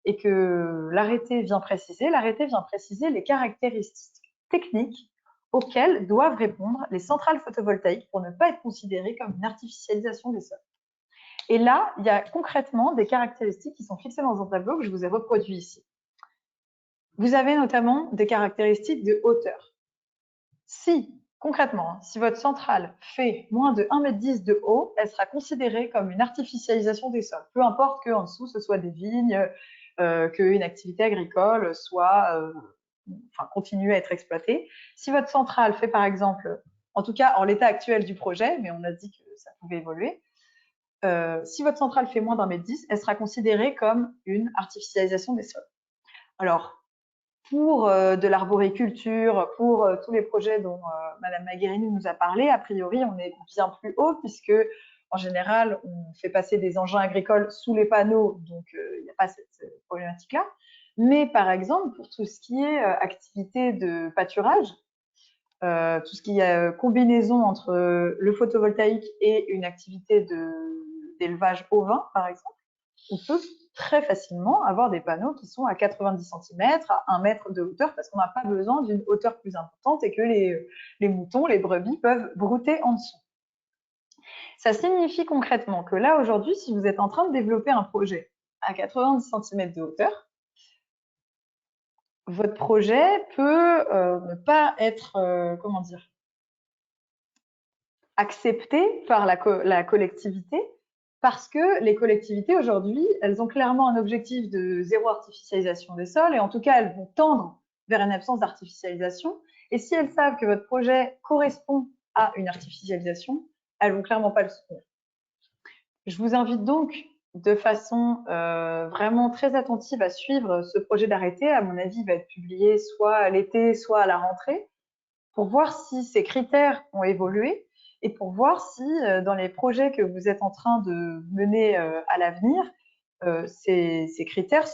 et que l'arrêté vient préciser. L'arrêté vient préciser les caractéristiques techniques auxquelles doivent répondre les centrales photovoltaïques pour ne pas être considérées comme une artificialisation des sols. Et là, il y a concrètement des caractéristiques qui sont fixées dans un tableau que je vous ai reproduit ici. Vous avez notamment des caractéristiques de hauteur. Concrètement, si votre centrale fait moins de 1,10 m de haut, elle sera considérée comme une artificialisation des sols. Peu importe qu'en dessous, ce soit des vignes, qu'une activité agricole soit continue à être exploitée. Si votre centrale fait par exemple, en tout cas en l'état actuel du projet, mais on a dit que ça pouvait évoluer, si votre centrale fait moins d'1,10 m, elle sera considérée comme une artificialisation des sols. Alors, pour de l'arboriculture, pour tous les projets dont Madame Magherini nous a parlé, a priori, on est bien plus haut puisque, en général, on fait passer des engins agricoles sous les panneaux, donc il n'y a pas cette problématique-là. Mais par exemple, pour tout ce qui est activité de pâturage, tout ce qui est combinaison entre le photovoltaïque et une activité d'élevage ovin, par exemple, on peut très facilement avoir des panneaux qui sont à 90 cm, à 1 mètre de hauteur, parce qu'on n'a pas besoin d'une hauteur plus importante et que les moutons, les brebis peuvent brouter en dessous. Ça signifie concrètement que là, aujourd'hui, si vous êtes en train de développer un projet à 90 cm de hauteur, votre projet peut ne pas être, accepté par la collectivité, parce que les collectivités aujourd'hui, elles ont clairement un objectif de zéro artificialisation des sols, et en tout cas, elles vont tendre vers une absence d'artificialisation. Et si elles savent que votre projet correspond à une artificialisation, elles vont clairement pas le soutenir. Je vous invite donc de façon vraiment très attentive à suivre ce projet d'arrêté. À mon avis, il va être publié soit à l'été, soit à la rentrée, pour voir si ces critères ont évolué et pour voir si dans les projets que vous êtes en train de mener à l'avenir, ces critères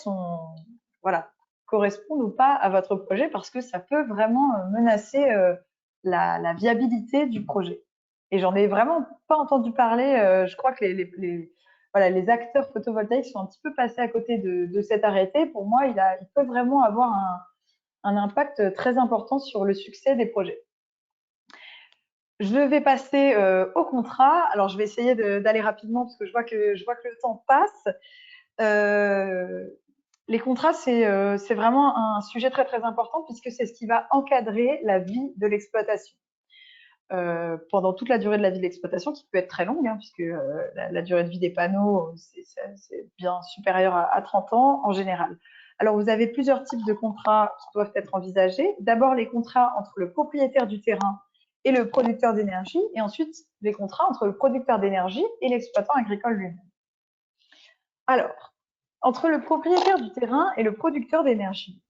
correspondent ou pas à votre projet, parce que ça peut vraiment menacer la viabilité du projet. Et j'en ai vraiment pas entendu parler. Je crois que les acteurs photovoltaïques sont un petit peu passés à côté de cet arrêté. Pour moi, il peut vraiment avoir un impact très important sur le succès des projets. Je vais passer au contrat. Alors, je vais essayer d'aller rapidement parce que je vois que le temps passe. Les contrats, c'est vraiment un sujet très, très important puisque c'est ce qui va encadrer la vie de l'exploitation. Pendant toute la durée de la vie de l'exploitation, qui peut être très longue, puisque la durée de vie des panneaux, c'est bien supérieur à 30 ans en général. Alors, vous avez plusieurs types de contrats qui doivent être envisagés. D'abord, les contrats entre le propriétaire du terrain et le producteur d'énergie, et ensuite les contrats entre le producteur d'énergie et l'exploitant agricole lui-même. Alors, entre le propriétaire du terrain et le producteur d'énergie,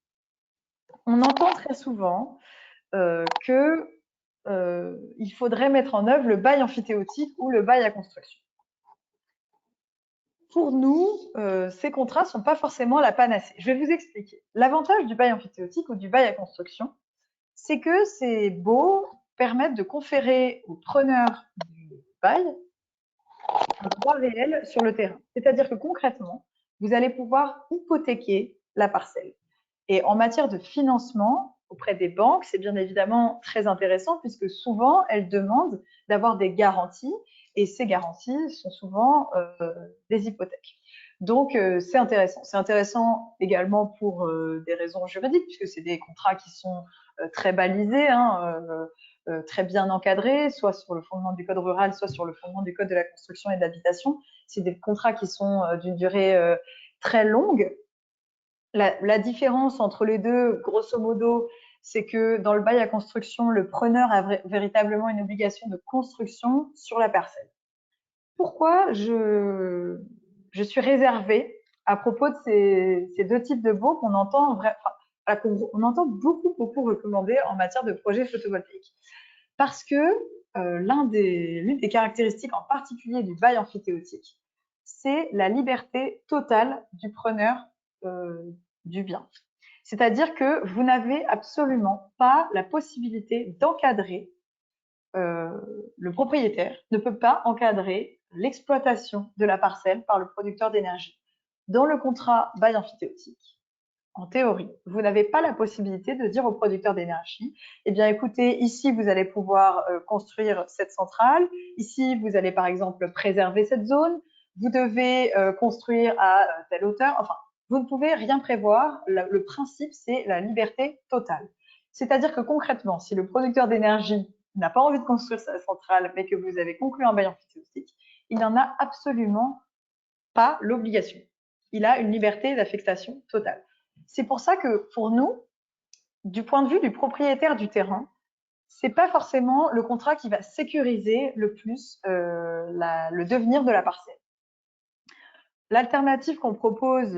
on entend très souvent qu'il faudrait mettre en œuvre le bail emphytéotique ou le bail à construction. Pour nous, ces contrats ne sont pas forcément la panacée. Je vais vous expliquer. L'avantage du bail emphytéotique ou du bail à construction, c'est que ces baux permettent de conférer au preneur du bail un droit réel sur le terrain. C'est-à-dire que concrètement, vous allez pouvoir hypothéquer la parcelle. Et en matière de financement auprès des banques, c'est bien évidemment très intéressant puisque souvent, elles demandent d'avoir des garanties et ces garanties sont souvent des hypothèques. Donc, c'est intéressant. C'est intéressant également pour des raisons juridiques puisque c'est des contrats qui sont très balisés, très bien encadrés, soit sur le fondement du code rural, soit sur le fondement du code de la construction et de l'habitation. C'est des contrats qui sont d'une durée très longue. La différence entre les deux, grosso modo, c'est que dans le bail à construction, le preneur a véritablement une obligation de construction sur la parcelle. Pourquoi je suis réservée à propos de ces deux types de baux qu'on entend qu'on entend beaucoup recommander en matière de projets photovoltaïques. Parce que l'une des caractéristiques en particulier du bail emphytéotique, c'est la liberté totale du preneur du bien. C'est-à-dire que vous n'avez absolument pas la possibilité d'encadrer, le propriétaire ne peut pas encadrer l'exploitation de la parcelle par le producteur d'énergie. Dans le contrat bail emphytéotique, en théorie, vous n'avez pas la possibilité de dire au producteur d'énergie, eh bien écoutez, ici vous allez pouvoir construire cette centrale, ici vous allez par exemple préserver cette zone, vous devez construire à telle hauteur, enfin, vous ne pouvez rien prévoir. Le principe, c'est la liberté totale. C'est-à-dire que concrètement, si le producteur d'énergie n'a pas envie de construire sa centrale, mais que vous avez conclu un bail emphytéotique, il n'en a absolument pas l'obligation. Il a une liberté d'affectation totale. C'est pour ça que pour nous, du point de vue du propriétaire du terrain, c'est pas forcément le contrat qui va sécuriser le plus le devenir de la parcelle. L'alternative qu'on propose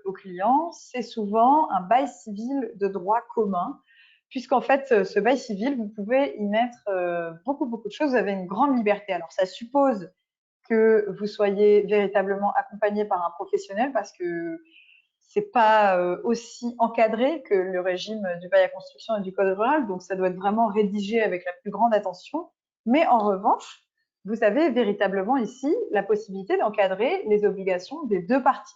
aux clients, c'est souvent un bail civil de droit commun, puisqu'en fait, ce bail civil, vous pouvez y mettre beaucoup de choses, vous avez une grande liberté. Alors, ça suppose que vous soyez véritablement accompagné par un professionnel, parce que c'est pas aussi encadré que le régime du bail à construction et du code rural, donc ça doit être vraiment rédigé avec la plus grande attention. Mais en revanche, vous avez véritablement ici la possibilité d'encadrer les obligations des deux parties.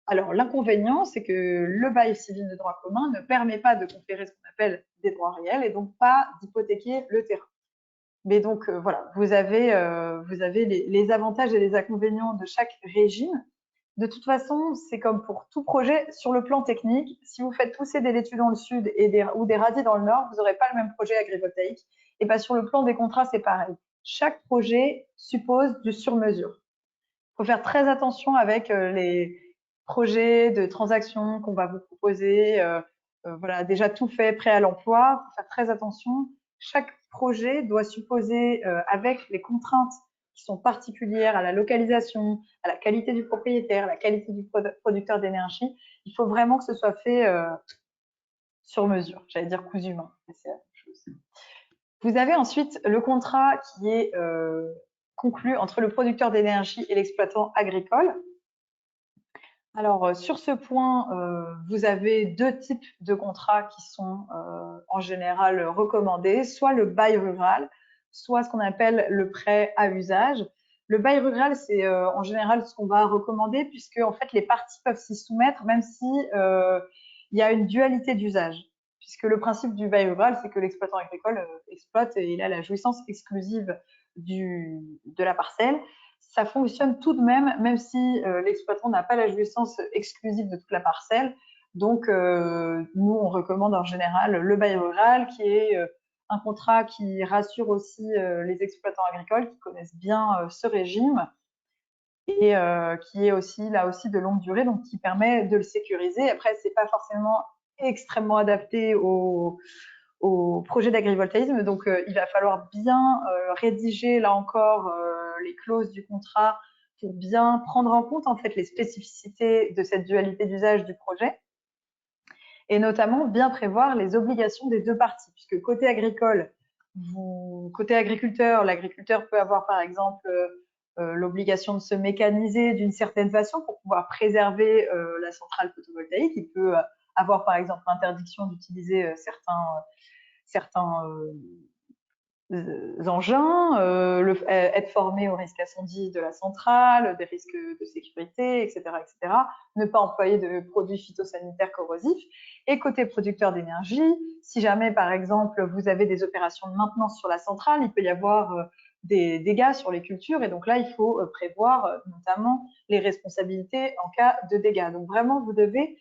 Alors, l'inconvénient, c'est que le bail civil de droit commun ne permet pas de conférer ce qu'on appelle des droits réels et donc pas d'hypothéquer le terrain. Mais donc, voilà, vous avez les avantages et les inconvénients de chaque régime. De toute façon, c'est comme pour tout projet sur le plan technique. Si vous faites pousser des laitues dans le sud ou des radis dans le nord, vous n'aurez pas le même projet agrivoltaïque. Et bien, sur le plan des contrats, c'est pareil. Chaque projet suppose du sur-mesure. Il faut faire très attention avec les projets de transactions qu'on va vous proposer. Voilà, déjà tout fait, prêt à l'emploi. Il faut faire très attention. Chaque projet doit supposer, avec les contraintes qui sont particulières à la localisation, à la qualité du propriétaire, à la qualité du producteur d'énergie, il faut vraiment que ce soit fait sur mesure. J'allais dire cousu main, mais c'est la même chose. Vous avez ensuite le contrat qui est conclu entre le producteur d'énergie et l'exploitant agricole. Alors, sur ce point, vous avez deux types de contrats qui sont en général recommandés, soit le bail rural, soit ce qu'on appelle le prêt à usage. Le bail rural, c'est en général ce qu'on va recommander, puisque en fait, les parties peuvent s'y soumettre, même si il y a une dualité d'usage. Puisque le principe du bail rural, c'est que l'exploitant agricole exploite et il a la jouissance exclusive de la parcelle. Ça fonctionne tout de même, même si l'exploitant n'a pas la jouissance exclusive de toute la parcelle. Donc, nous, on recommande en général le bail rural, qui est un contrat qui rassure aussi les exploitants agricoles qui connaissent bien ce régime et qui est aussi là aussi de longue durée, donc qui permet de le sécuriser. Après, c'est pas forcément extrêmement adapté au projet d'agrivoltaïsme, donc il va falloir bien rédiger là encore les clauses du contrat pour bien prendre en compte en fait les spécificités de cette dualité d'usage du projet et notamment bien prévoir les obligations des deux parties, puisque côté agricole, côté agriculteur, l'agriculteur peut avoir par exemple l'obligation de se mécaniser d'une certaine façon pour pouvoir préserver la centrale photovoltaïque. Il peut avoir par exemple l'interdiction d'utiliser certains engins, être formé aux risques incendies de la centrale, des risques de sécurité, etc., etc. Ne pas employer de produits phytosanitaires corrosifs. Et côté producteur d'énergie, si jamais, par exemple, vous avez des opérations de maintenance sur la centrale, il peut y avoir des dégâts sur les cultures. Et donc là, il faut prévoir notamment les responsabilités en cas de dégâts. Donc vraiment, vous devez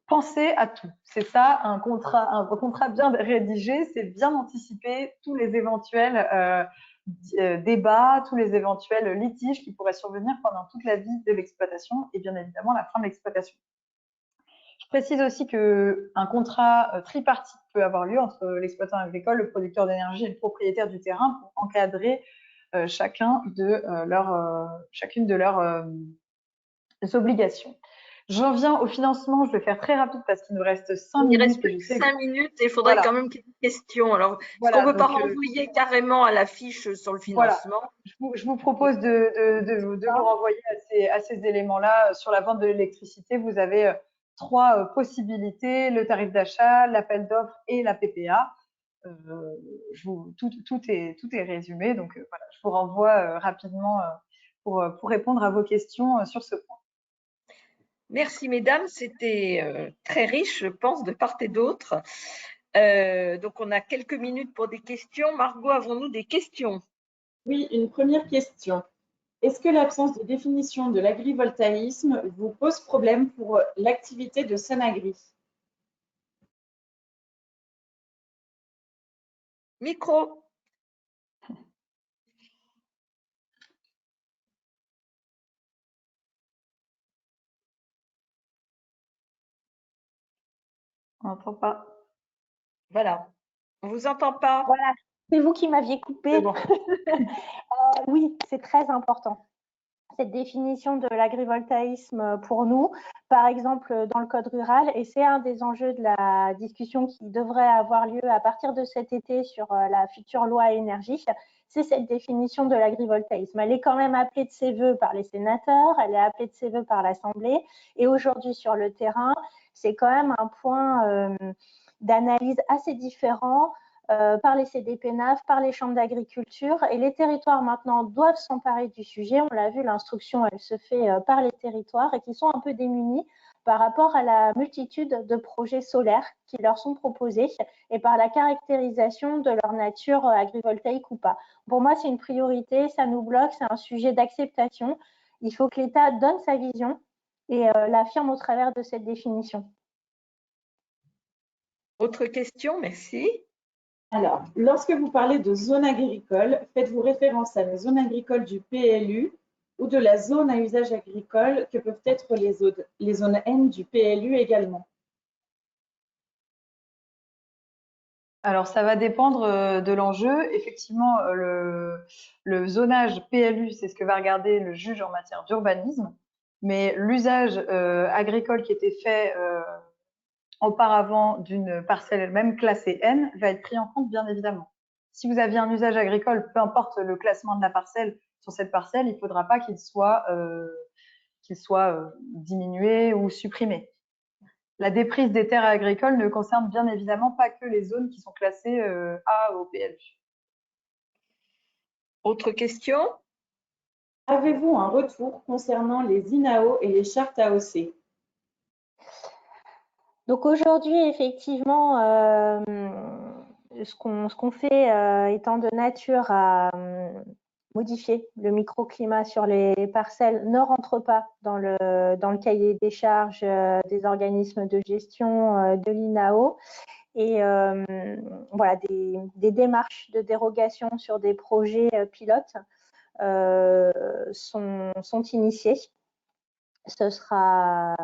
penser à tout. C'est ça, un contrat bien rédigé, c'est bien anticiper tous les éventuels débats, tous les éventuels litiges qui pourraient survenir pendant toute la vie de l'exploitation et bien évidemment la fin de l'exploitation. Je précise aussi qu'un contrat tripartite peut avoir lieu entre l'exploitant agricole, le producteur d'énergie et le propriétaire du terrain pour encadrer chacune de leurs obligations. J'en viens au financement. Je vais faire très rapide parce qu'il nous reste 5 Il reste minutes. plus Et je que sais 5 minutes et il faudrait voilà, quand même qu'il y ait des questions. Alors, est-ce qu'on voilà. ne peut pas Donc, renvoyer carrément à la fiche sur le voilà. financement? Je vous propose de vous renvoyer à ces éléments-là. Sur la vente de l'électricité, vous avez 3 possibilités, le tarif d'achat, l'appel d'offres et la PPA. Tout est résumé. Donc, voilà, je vous renvoie rapidement pour répondre à vos questions sur ce point. Merci mesdames, c'était très riche, je pense, de part et d'autre. Donc, on a quelques minutes pour des questions. Margot, avons-nous des questions? Oui, une première question. Est-ce que l'absence de définition de l'agrivoltaïsme vous pose problème pour l'activité de Sonagri? Micro. On n'entend pas. Voilà. On ne vous entend pas. Voilà, c'est vous qui m'aviez coupé. Bon. Oui, c'est très important. Cette définition de l'agrivoltaïsme pour nous, par exemple dans le code rural, et c'est un des enjeux de la discussion qui devrait avoir lieu à partir de cet été sur la future loi énergie, c'est cette définition de l'agrivoltaïsme. Elle est quand même appelée de ses voeux par les sénateurs, elle est appelée de ses voeux par l'Assemblée, et aujourd'hui sur le terrain, c'est quand même un point d'analyse assez différent par les CDPNAF, par les chambres d'agriculture. Et les territoires maintenant doivent s'emparer du sujet. On l'a vu, l'instruction, elle se fait par les territoires et qui sont un peu démunis par rapport à la multitude de projets solaires qui leur sont proposés et par la caractérisation de leur nature agrivoltaïque ou pas. Pour moi, c'est une priorité, ça nous bloque, c'est un sujet d'acceptation. Il faut que l'État donne sa vision et l'affirme au travers de cette définition. Autre question, merci. Alors, lorsque vous parlez de zone agricole, faites-vous référence à la zone agricole du PLU ou de la zone à usage agricole que peuvent être les zones N du PLU également? Alors, ça va dépendre de l'enjeu. Effectivement, le zonage PLU, c'est ce que va regarder le juge en matière d'urbanisme. Mais l'usage agricole qui était fait auparavant d'une parcelle elle-même classée N va être pris en compte, bien évidemment. Si vous aviez un usage agricole, peu importe le classement de la parcelle sur cette parcelle, il ne faudra pas qu'il soit diminué ou supprimé. La déprise des terres agricoles ne concerne bien évidemment pas que les zones qui sont classées A au PLU. Autre question? Avez-vous un retour concernant les INAO et les chartes AOC? Donc aujourd'hui, effectivement, ce qu'on fait étant de nature à modifier le microclimat sur les parcelles ne rentre pas dans le cahier des charges des organismes de gestion de l'INAO. Et voilà, des démarches de dérogation sur des projets pilotes sont initiées. Ce sera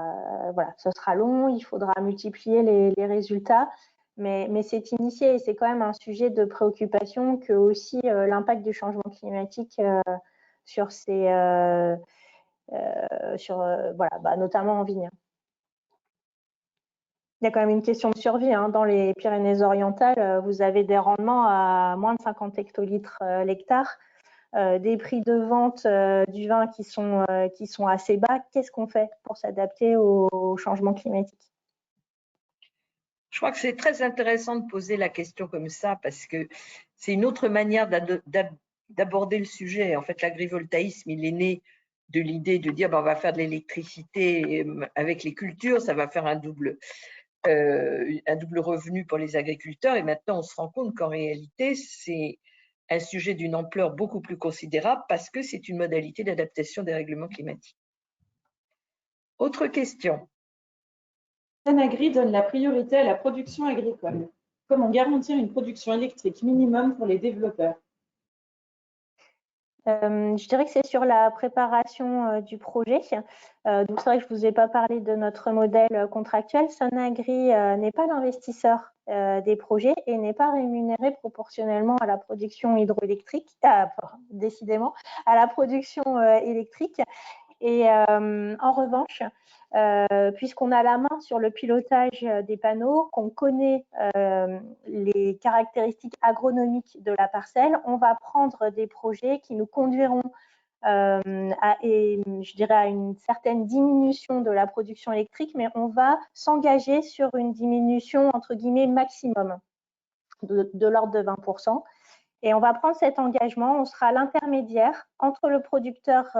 long, il faudra multiplier les résultats, mais c'est initié et c'est quand même un sujet de préoccupation que aussi l'impact du changement climatique sur ces notamment en vigne. Il y a quand même une question de survie. Dans les Pyrénées-Orientales, vous avez des rendements à moins de 50 hectolitres l'hectare. Des prix de vente du vin qui sont assez bas. Qu'est-ce qu'on fait pour s'adapter au changement climatique? Je crois que c'est très intéressant de poser la question comme ça parce que c'est une autre manière d'aborder le sujet. En fait, l'agrivoltaïsme, il est né de l'idée de dire on va faire de l'électricité avec les cultures, ça va faire un double revenu pour les agriculteurs. Et maintenant, on se rend compte qu'en réalité, c'est un sujet d'une ampleur beaucoup plus considérable parce que c'est une modalité d'adaptation des règlements climatiques. Autre question. Sonagri donne la priorité à la production agricole. Comment garantir une production électrique minimum pour les développeurs? Je dirais que c'est sur la préparation du projet. Donc c'est vrai que je ne vous ai pas parlé de notre modèle contractuel. Sonagri n'est pas l'investisseur des projets et n'est pas rémunéré proportionnellement à la production hydroélectrique, décidément, à la production électrique. Et en revanche, puisqu'on a la main sur le pilotage des panneaux, qu'on connaît les caractéristiques agronomiques de la parcelle, on va prendre des projets qui nous conduiront je dirais à une certaine diminution de la production électrique, mais on va s'engager sur une diminution entre guillemets maximum de l'ordre de 20%. Et on va prendre cet engagement, on sera l'intermédiaire entre le producteur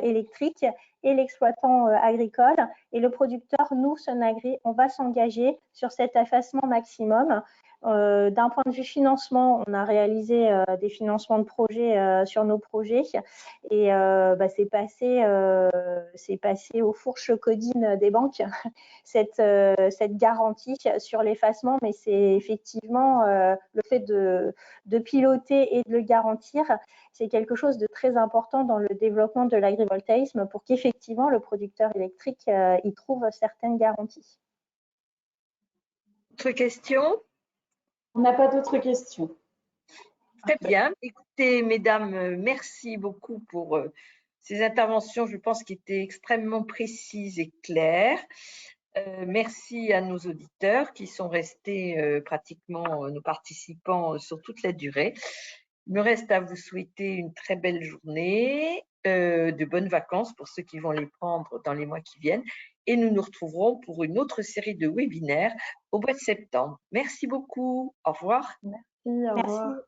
électrique et l'exploitant agricole. Et le producteur, nous, Sonagri, on va s'engager sur cet effacement maximum. D'un point de vue financement, on a réalisé des financements de projets sur nos projets et c'est passé aux fourches codines des banques cette garantie sur l'effacement, mais c'est effectivement le fait de piloter et de le garantir, c'est quelque chose de très important dans le développement de l'agrivoltaïsme pour qu'effectivement le producteur électrique y trouve certaines garanties. Autre question? On n'a pas d'autres questions. Très bien. Écoutez, mesdames, merci beaucoup pour ces interventions, je pense, qui étaient extrêmement précises et claires. Merci à nos auditeurs qui sont restés pratiquement nos participants sur toute la durée. Il me reste à vous souhaiter une très belle journée, de bonnes vacances pour ceux qui vont les prendre dans les mois qui viennent. Et nous nous retrouverons pour une autre série de webinaires au mois de septembre. Merci beaucoup. Au revoir. Merci, au revoir. Merci.